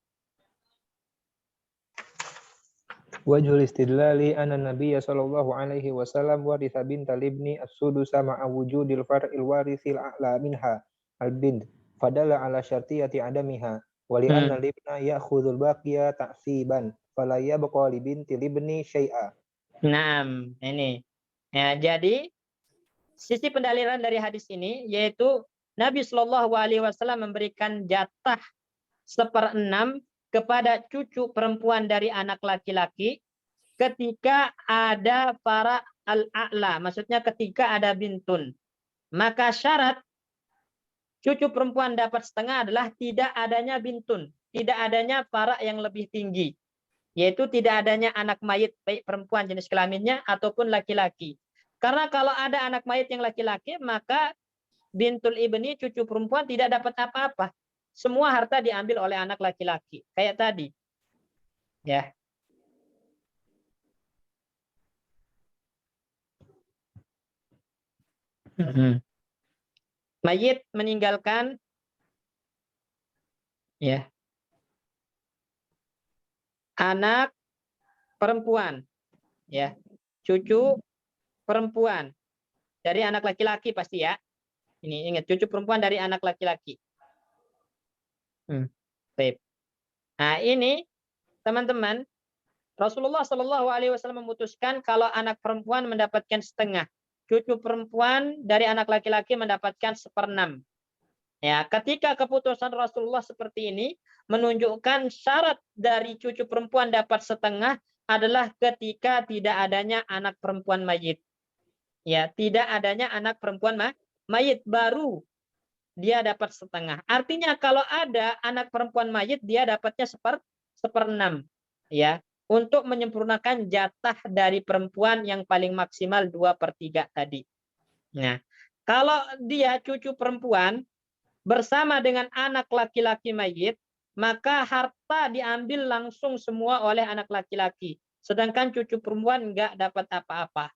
Wajhul istidlali anna Nabiyya sallallahu alaihi wasallam waritha bintal ibni as-sudusa ma'a wujudil far'il warithil a'la minha al-bint fadalla ala syartiyati adamiha wa li anna al-ibna ya'khudhul baqiya ta'siban fala yabqa li bintil ibni syai'a. Naam, ini. Ya, jadi sisi pendalilan dari hadis ini yaitu Nabi Shallallahu Alaihi Wasallam memberikan jatah 1/6 kepada cucu perempuan dari anak laki-laki ketika ada para al-a'la, maksudnya ketika ada bintun. Maka syarat cucu perempuan dapat setengah adalah tidak adanya bintun, tidak adanya para yang lebih tinggi, yaitu tidak adanya anak mayit baik perempuan jenis kelaminnya ataupun laki-laki. Karena kalau ada anak mayit yang laki-laki, maka bintul ibni cucu perempuan tidak dapat apa-apa. Semua harta diambil oleh anak laki-laki. Kayak tadi. Ya. Mayit meninggalkan ya anak perempuan. Ya. Cucu perempuan dari anak laki-laki pasti ya. Ini ingat cucu perempuan dari anak laki-laki. Baik. Nah ini teman-teman, Rasulullah Shallallahu Alaihi Wasallam memutuskan kalau anak perempuan mendapatkan setengah, cucu perempuan dari anak laki-laki mendapatkan 1/6. Ya, ketika keputusan Rasulullah seperti ini menunjukkan syarat dari cucu perempuan dapat setengah adalah ketika tidak adanya anak perempuan mayit. Ya, tidak adanya anak perempuan mayit baru dia dapat setengah. Artinya kalau ada anak perempuan mayit dia dapatnya 1/6 ya, untuk menyempurnakan jatah dari perempuan yang paling maksimal 2/3 tadi. Nah, kalau dia cucu perempuan bersama dengan anak laki-laki mayit, maka harta diambil langsung semua oleh anak laki-laki. Sedangkan cucu perempuan nggak dapat apa-apa.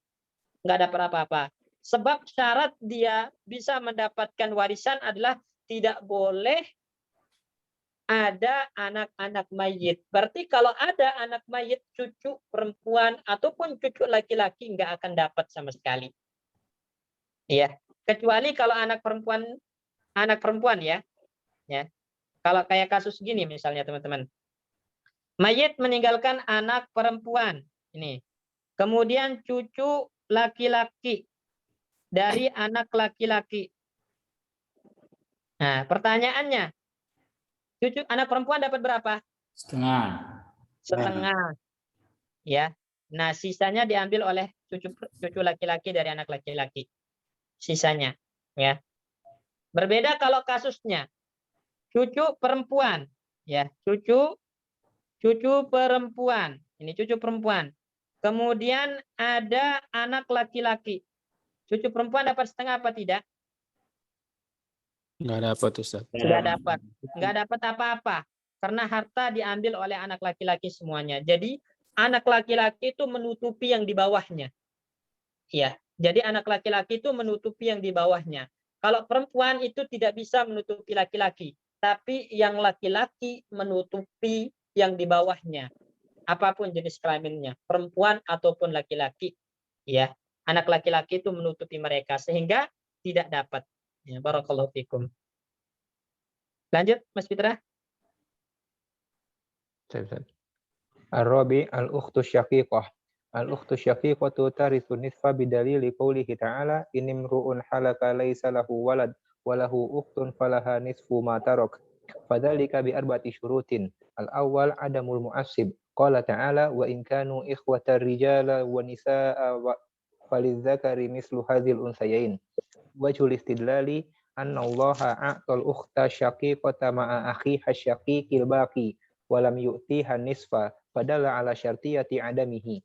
Nggak dapat apa-apa. Sebab syarat dia bisa mendapatkan warisan adalah tidak boleh ada anak-anak mayit. Berarti kalau ada anak mayit, cucu perempuan ataupun cucu laki-laki nggak akan dapat sama sekali. Iya, kecuali kalau anak perempuan ya. Ya. Kalau kayak kasus gini misalnya teman-teman. Mayit meninggalkan anak perempuan. Ini. Kemudian cucu laki-laki dari anak laki-laki. Nah, pertanyaannya, cucu anak perempuan dapat berapa? Setengah. Setengah. Ya. Nah, sisanya diambil oleh cucu laki-laki dari anak laki-laki. Sisanya, ya. Berbeda kalau kasusnya cucu perempuan, ya, cucu perempuan. Ini cucu perempuan. Kemudian ada anak laki-laki. Cucu perempuan dapat setengah apa tidak? Nggak dapat, Ustaz. Nggak dapat. Nggak dapat apa-apa. Karena harta diambil oleh anak laki-laki semuanya. Jadi anak laki-laki itu menutupi yang di bawahnya. Ya, jadi anak laki-laki itu menutupi yang di bawahnya. Kalau perempuan itu tidak bisa menutupi laki-laki. Tapi yang laki-laki menutupi yang di bawahnya. Apapun jenis kelaminnya. Perempuan ataupun laki-laki. Ya. Anak laki-laki itu menutupi mereka sehingga tidak dapat. Ya, barakallahu fikum. Lanjut, Mas Fitra. Ar-rabi al-ukhtu syaqiqah. Al-ukhtu syaqiqatu tarithu nisfa bidalili qawlihi ta'ala inimru'un halaka laysa lahu walad walahu ukhtun falaha nisfu ma tarak. Fadzalika bi arba'ati syurutin. Al-awwal adamul mu'assib. Qala ta'ala wa in kanu ikhwatar rijala wa nisaa wa falidzakari mislu hadzal unsayain. Wajhul istidlali anna Allaha a'tal ukhta syaqiqata ma'a akhiha syaqiqil baqi wa lam yu'tiha nisfa fadalla ala syartiyati adamihi.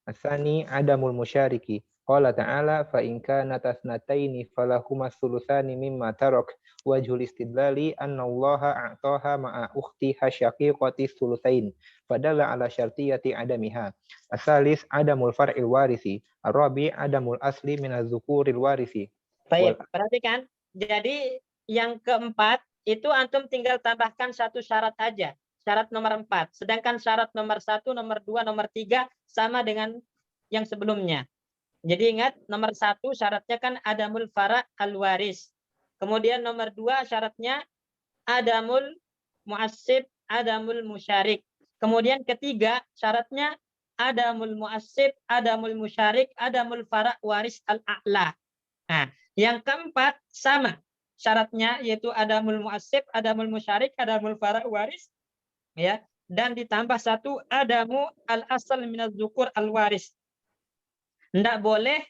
Asani adamul musyariki. Qala ta'ala fa in kana tasnataini falahuma thulutsani mimma tarak. Wajhul istidlali anna Allaha a'taha ma'a ukhtiha syaqiqati thulutsain fadalla ala syartiyati adamiha. Asalis adamul far'il warisi. Ar-rabi adamul asli minaz zukuril warisi. Baik, perhatikan. Jadi yang keempat itu antum tinggal tambahkan satu syarat aja. Syarat nomor 4. Sedangkan syarat nomor 1, nomor 2, nomor 3 sama dengan yang sebelumnya. Jadi ingat, nomor 1 syaratnya kan adamul fara al-waris. Kemudian nomor 2 syaratnya adamul mu'assib, adamul musyarik. Kemudian ketiga syaratnya adamul mu'assib, adamul musyarik, adamul fara waris al-a'la. Nah, yang keempat sama syaratnya, yaitu adamul mu'assib, adamul musyarik, adamul fara waris, ya, dan ditambah satu adamu al-asal minaz zukur al-waris. Tidak boleh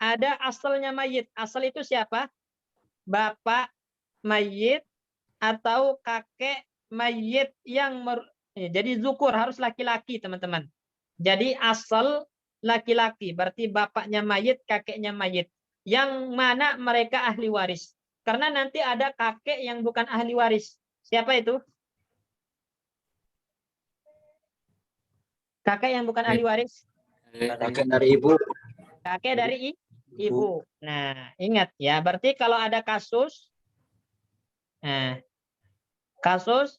ada asalnya mayit. Asal itu siapa? Bapak mayit atau kakek mayit yang jadi zukur, harus laki-laki, teman-teman. Jadi asal laki-laki, berarti bapaknya mayit, kakeknya mayit. Yang mana mereka ahli waris. Karena nanti ada kakek yang bukan ahli waris. Siapa itu? Kakek yang bukan ahli waris. Kakek dari ibu. Kakek dari ibu. Nah, ingat ya, berarti kalau ada kasus, kasus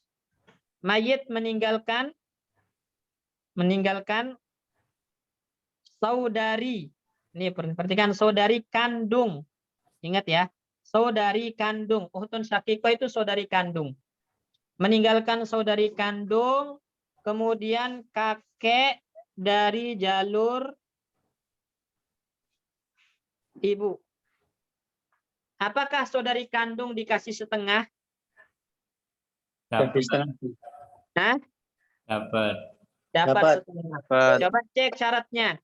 mayit meninggalkan saudari. Ini perhatikan, saudari kandung. Ingat ya, saudari kandung. Ukhtun syaqiqah itu saudari kandung. Meninggalkan saudari kandung, kemudian kakek dari jalur ibu. Apakah saudari kandung dikasih setengah? Dapat. Hah? Dapat. Dapat setengah. Coba cek syaratnya.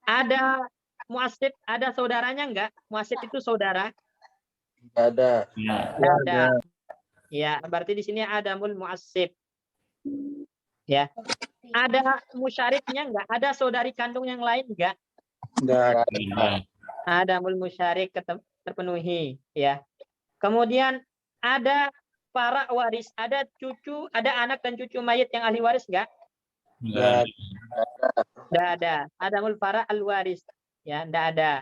Ada muasib, ada saudaranya enggak? Muasib itu saudara? Ada. Ya. Ada. Ya, berarti di sini ada mul muasib. Ya. Ada musyariknya enggak? Ada saudari kandung yang lain enggak? Enggak. Ada mul musyarik terpenuhi, ya. Kemudian ada para waris, ada cucu, ada anak dan cucu mayit yang ahli waris enggak? Enggak. Enggak ada. Ada mul para al waris, ya, enggak ada.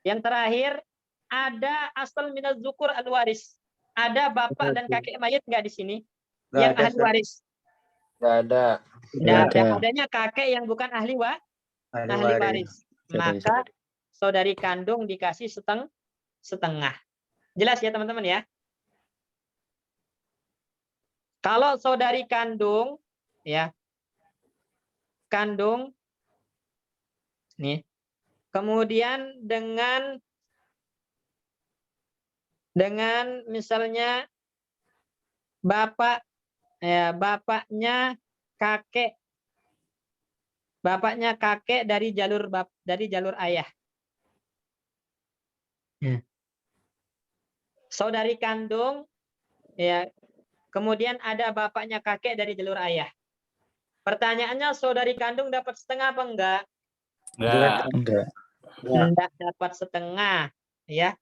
Yang terakhir ada asal minaz zukur al waris. Ada bapak dan kakek mayit enggak di sini? Yang ahli waris? Enggak ada. Enggak ada. Adanya kakek yang bukan ahli waris. Maka saudari kandung dikasih setengah. Jelas ya teman-teman ya? Kalau saudari kandung, ya, kandung, nih, kemudian dengan misalnya bapak, ya, bapaknya kakek dari jalur ayah. Ya. Saudari kandung, ya, kemudian ada bapaknya kakek dari jalur ayah. Pertanyaannya, saudari kandung dapat setengah apa enggak? Enggak. Enggak dapat setengah, ya.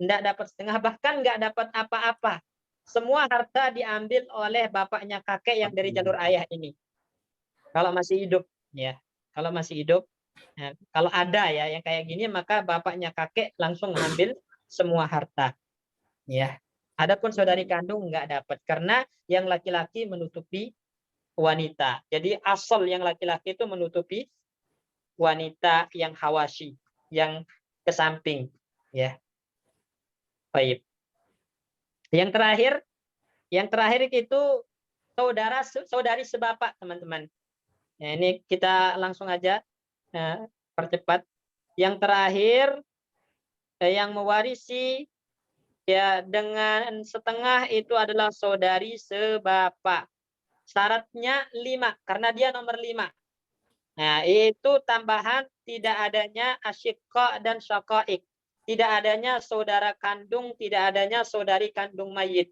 Enggak dapat setengah, bahkan enggak dapat apa-apa. Semua harta diambil oleh bapaknya kakek yang dari jalur ayah ini. Kalau masih hidup, ya. Kalau masih hidup, ya. Kalau ada ya yang kayak gini, maka bapaknya kakek langsung mengambil semua harta. Ya. Adapun saudari kandung enggak dapat karena yang laki-laki menutupi wanita. Jadi asal yang laki-laki itu menutupi wanita yang hawashi, yang ke samping, ya. Baik. Yang terakhir itu saudari sebapak, teman-teman. Nah, ini kita langsung aja percepat. Yang terakhir yang mewarisi ya dengan setengah itu adalah saudari sebapak. Syaratnya 5 karena dia nomor 5. Nah, itu tambahan tidak adanya asyikqa dan syaqaik. Tidak adanya saudara kandung, tidak adanya saudari kandung mayit.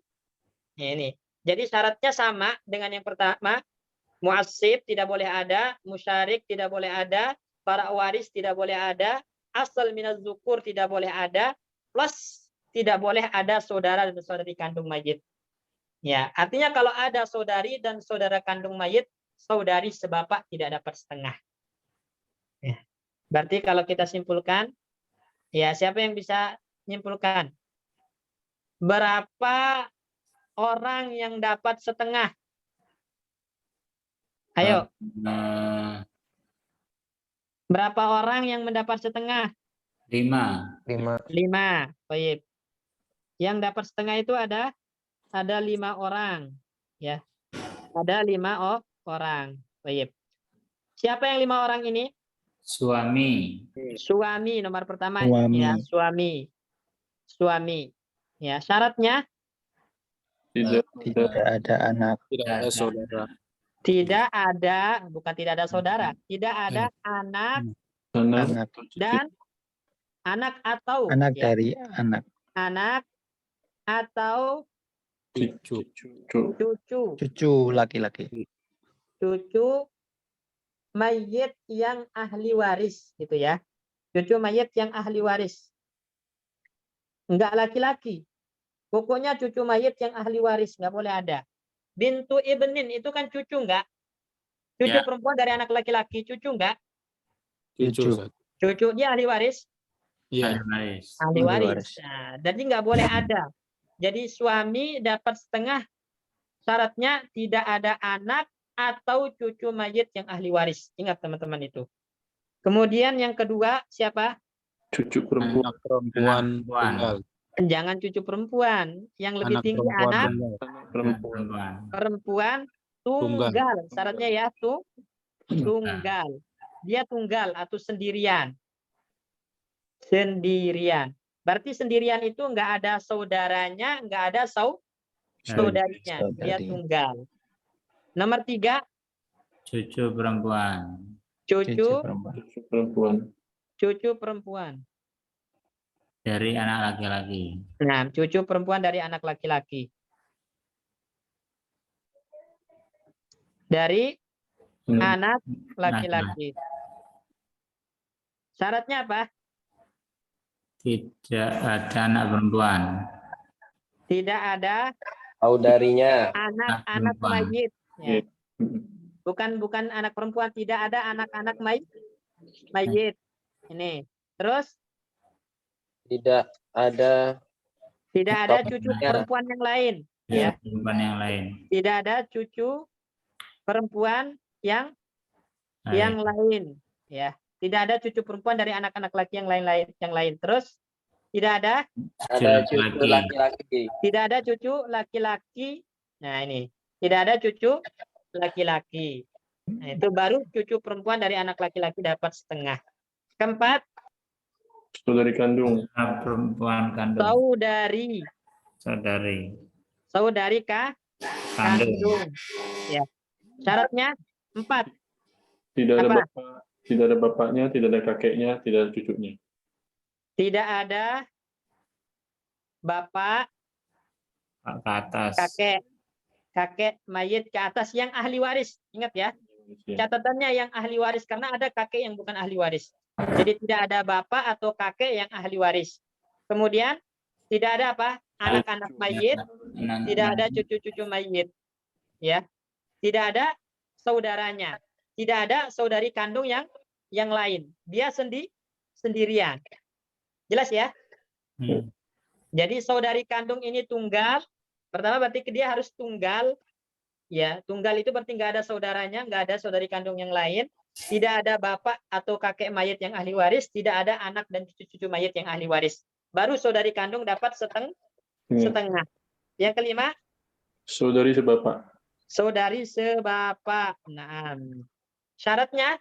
Ini. Jadi syaratnya sama dengan yang pertama. Mu'assib tidak boleh ada, musyarik tidak boleh ada, para waris tidak boleh ada, asal minaz zukur tidak boleh ada, plus tidak boleh ada saudara dan saudari kandung mayit. Ya, artinya kalau ada saudari dan saudara kandung mayit, saudari sebapak tidak dapat setengah. Ya. Berarti kalau kita simpulkan, ya siapa yang bisa menyimpulkan? Berapa orang yang dapat setengah? Ayo. Berapa orang yang mendapat setengah? 5. 5. Baik. Yang dapat setengah itu ada 5 orang. Ya. Ada 5 orang. Baik. Siapa yang 5 orang ini? Suami. Suami nomor pertama. Suami. Ya, suami. Suami. Ya, syaratnya Tidak ada anak. Tidak ada saudara. tidak ada, bukan tidak ada saudara, tidak ada anak dan anak atau Anak ya, dari anak. anak atau Cucu. Cucu laki-laki. cucu mayit yang ahli waris gitu ya. Cucu mayit yang ahli waris. Enggak laki-laki. Pokoknya cucu mayit yang ahli waris enggak boleh ada. Bintu ibnin itu kan cucu enggak? Cucu Ya. perempuan dari anak laki-laki, cucu enggak? Cucu. Cucu. Ustaz. Cucu dia ahli waris? Iya. Waris. Ahli Ahli waris. waris. Nah, jadi nggak boleh ada. Jadi suami dapat setengah. Syaratnya tidak ada anak atau cucu mayit yang ahli waris. Ingat teman-teman itu. Kemudian yang kedua siapa? Cucu perempuan. Anak perempuan Perempuan. tunggal. Jangan cucu perempuan. Yang lebih Anak tinggi perempuan anak tunggal. Perempuan. perempuan tunggal. Syaratnya ya tunggal. Dia tunggal atau sendirian. Sendirian. Berarti sendirian itu nggak ada saudaranya, nggak ada saudarinya. Dia Saudari. tunggal. Nomor 3, Cucu perempuan. cucu perempuan. perempuan. Dari anak laki-laki. Nah, cucu perempuan dari anak laki-laki. Dari anak laki-laki. Syaratnya apa? Tidak ada anak perempuan. Tidak ada Saudarinya. anak-anak perempuan. mayit. Ya. Bukan anak perempuan, tidak ada anak-anak mayit. Ini. Terus Tidak ada cucu perempuan yang lain. Ya. Perempuan yang lain. Tidak ada cucu perempuan yang lain. Ya. Tidak ada cucu perempuan dari anak-anak laki yang lain. Terus tidak ada cucu laki-laki. tidak ada cucu laki-laki. Nah, ini. Tidak ada cucu laki-laki. Nah, itu baru cucu perempuan dari anak laki-laki dapat setengah. Keempat, Saudari kandung. Perempuan kandung. saudari Kandung. kandung. Ya. Syaratnya 4. Tidak ada Apa? bapak, tidak ada bapaknya, tidak ada kakeknya, tidak ada cucunya. Tidak ada bapak, Ke atas. kakek mayit ke atas yang ahli waris. Ingat ya. Catatannya yang ahli waris karena ada kakek yang bukan ahli waris. Jadi tidak ada bapak atau kakek yang ahli waris. Kemudian tidak ada apa? Anak-anak mayit, tidak ada cucu-cucu mayit. Ya. Tidak ada saudaranya. Tidak ada saudari kandung yang lain. Dia sendirian. Jelas ya? Jadi saudari kandung ini tunggal. Pertama berarti dia harus tunggal. Ya, tunggal itu berarti nggak ada saudaranya, nggak ada saudari kandung yang lain, tidak ada bapak atau kakek mayit yang ahli waris, tidak ada anak dan cucu-cucu mayit yang ahli waris. Baru saudari kandung dapat setengah. Yang kelima, Saudari sebapak. saudari sebapak. Nah, Syaratnya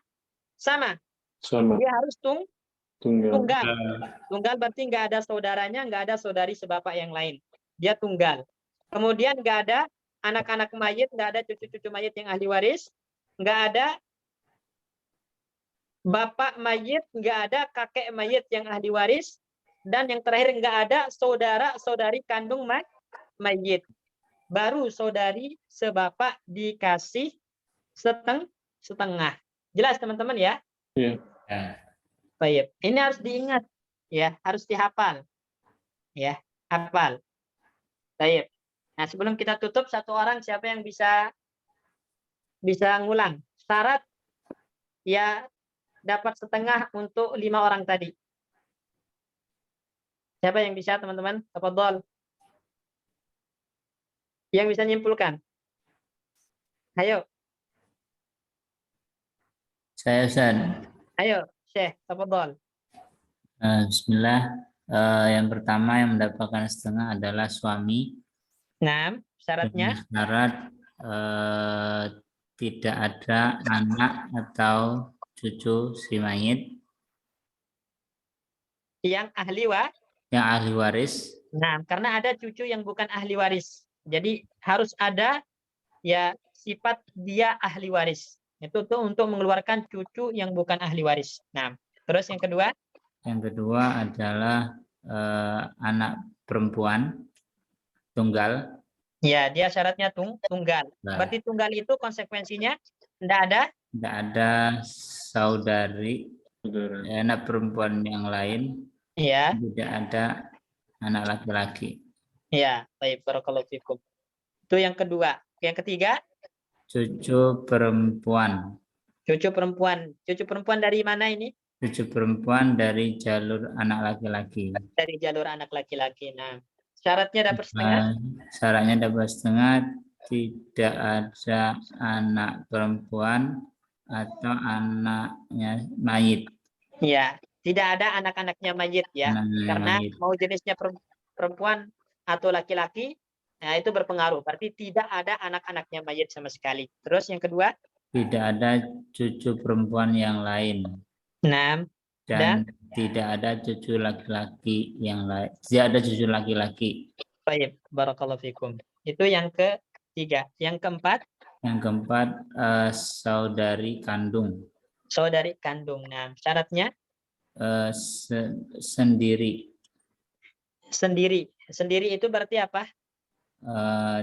sama. Sama. Dia harus Tunggal. tunggal. Tunggal berarti nggak ada saudaranya, nggak ada saudari sebapak yang lain. Dia tunggal. Kemudian nggak ada anak-anak mayit, nggak ada cucu-cucu mayit yang ahli waris, nggak ada bapak mayit, nggak ada kakek mayit yang ahli waris, dan yang terakhir nggak ada saudara-saudari kandung mayit. Baru saudari sebapak dikasih setengah. Jelas teman-teman ya? Iya. Baik. Ini harus diingat ya, harus dihafal. Ya, hafal. Baik. Nah, sebelum kita tutup, satu orang siapa yang bisa ngulang? Syarat ya dapat setengah untuk 5 orang tadi. Siapa yang bisa, teman-teman? Tafadhol. Yang bisa nyimpulkan. Ayo. Saya Ustaz. Ayo, Syekh, tafadhol. Bismillah. Yang pertama yang mendapatkan setengah adalah suami. Nah, syaratnya? Dengan syarat tidak ada anak atau cucu si mayit Yang ahli yang ahli waris. Nah, karena ada cucu yang bukan ahli waris. Jadi harus ada ya sifat dia ahli waris. Itu tuh untuk mengeluarkan cucu yang bukan ahli waris. Nah, terus yang kedua? Yang kedua adalah anak perempuan tunggal. Ya, dia syaratnya tunggal. Nah. Berarti tunggal itu konsekuensinya tidak ada saudari anak perempuan yang lain. Ya. Tidak ada anak laki-laki. Ya, baik, barakallahu fikum. Itu yang kedua. Yang ketiga? Cucu perempuan. Cucu perempuan. Cucu perempuan dari mana ini? Cucu perempuan dari jalur anak laki-laki. Dari jalur anak laki-laki. Nah, syaratnya dapat setengah? Syaratnya dapat setengah, tidak ada anak perempuan atau anaknya mayit. Ya, tidak ada anak-anaknya mayit ya. Karena mayit. mau jenisnya perempuan atau laki-laki, nah itu berpengaruh. Berarti tidak ada anak-anaknya mayit sama sekali. Terus yang kedua? Tidak ada cucu perempuan yang lain. Nah, dan tidak ada cucu laki-laki yang lain. Tidak ada cucu laki-laki. Baik, barakallahu fikum. Itu yang ketiga. Yang keempat? Yang keempat, saudari kandung. Saudari kandung. Nah, syaratnya? Sendiri. Sendiri. Sendiri itu berarti apa?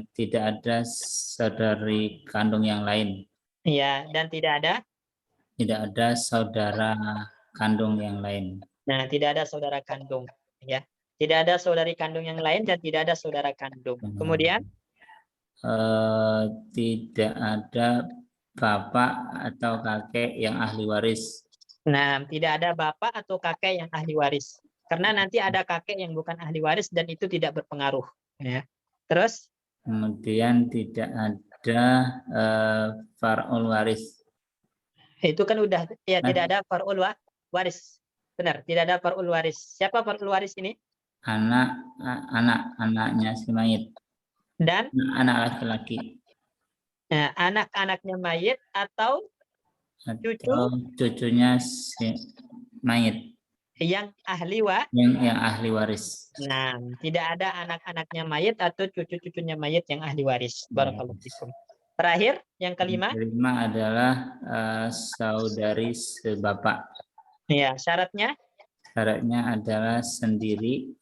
Tidak ada saudari kandung yang lain. Iya, dan tidak ada? Tidak ada saudara kandung yang lain. Nah, tidak ada saudara kandung. Ya, tidak ada saudari kandung yang lain dan tidak ada saudara kandung. Kemudian? Tidak ada bapak atau kakek yang ahli waris. Nah, tidak ada bapak atau kakek yang ahli waris. Karena nanti ada kakek yang bukan ahli waris dan itu tidak berpengaruh. Ya. Terus? Kemudian tidak ada far'ul waris. Itu kan udah ya tidak ada far'ul waris. Benar, tidak ada far'ul waris. Siapa far'ul waris ini? Anaknya si mayit. Dan anak laki-laki. Nah, anak-anaknya mayit atau cucunya si mayit. Yang ahli yang ahli waris. Nah, tidak ada anak-anaknya mayit atau cucu-cucunya mayit yang ahli waris. Barakallahu fikum. Terakhir, yang kelima? Yang kelima adalah saudari sebapak. Ya, syaratnya? Syaratnya adalah sendiri.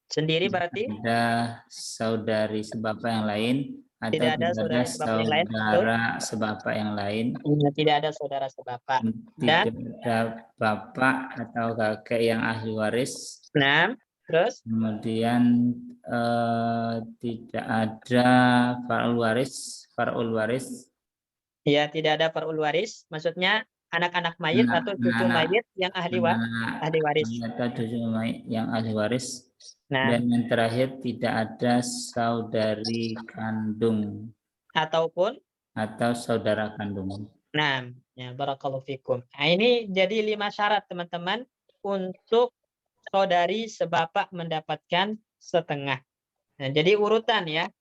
Sendiri berarti? Ada saudari sebapak yang lain. Atau tidak ada saudara sebapak yang lain. Tidak ada saudara sebapak. Dan tidak ada bapak atau kakek yang ahli waris. Nah, terus? Kemudian tidak ada far'ul waris. Ya, tidak ada far'ul waris. Maksudnya anak-anak mayit atau cucu mayit yang ahli waris. Atau cucu mayit yang ahli waris. Nah, dan yang terakhir tidak ada saudari kandung atau saudara kandung. Nah, ya barakallahu fikum. Nah, ini jadi 5 syarat teman-teman untuk saudari sebapak mendapatkan setengah. Nah, jadi urutan ya.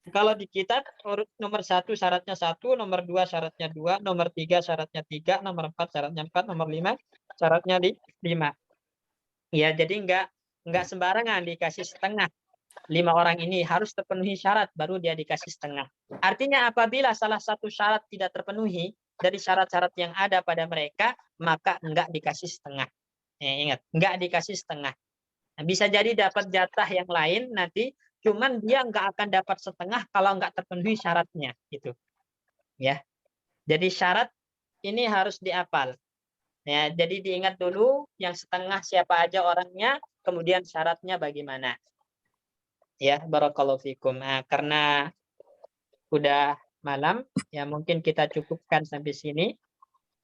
Kalau di kitab urut nomor 1 syaratnya 1, nomor 2 syaratnya 2, nomor 3 syaratnya 3, nomor 4 syaratnya 4, nomor 5 syaratnya 5. Ya, jadi enggak sembarangan dikasih setengah. 5 orang ini harus terpenuhi syarat baru dia dikasih setengah. Artinya apabila salah satu syarat tidak terpenuhi dari syarat-syarat yang ada pada mereka, maka enggak dikasih setengah. Ingat, enggak dikasih setengah. Nah, bisa jadi dapat jatah yang lain nanti, cuman dia enggak akan dapat setengah kalau enggak terpenuhi syaratnya, gitu. Ya. Jadi syarat ini harus dihafal. Ya, jadi diingat dulu yang setengah siapa aja orangnya, kemudian syaratnya bagaimana. Ya, barakallahu fikum. Nah, karena udah malam, ya mungkin kita cukupkan sampai sini.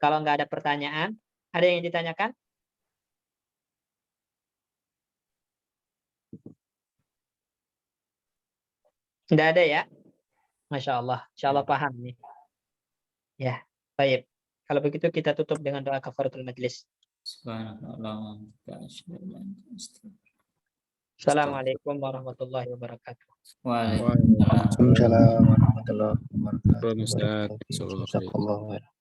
Kalau nggak ada pertanyaan, ada yang ditanyakan? Nggak ada ya? Masya Allah. Insya Allah paham nih. Ya, baik. Kalau begitu kita tutup dengan doa kafaratul majlis. Subhanallah. Assalamualaikum warahmatullahi wabarakatuh. Waalaikumsalam. Waalaikumsalam warahmatullahi wabarakatuh. Ustaz. Jazakallahu khairan. Jazakallahu khairan.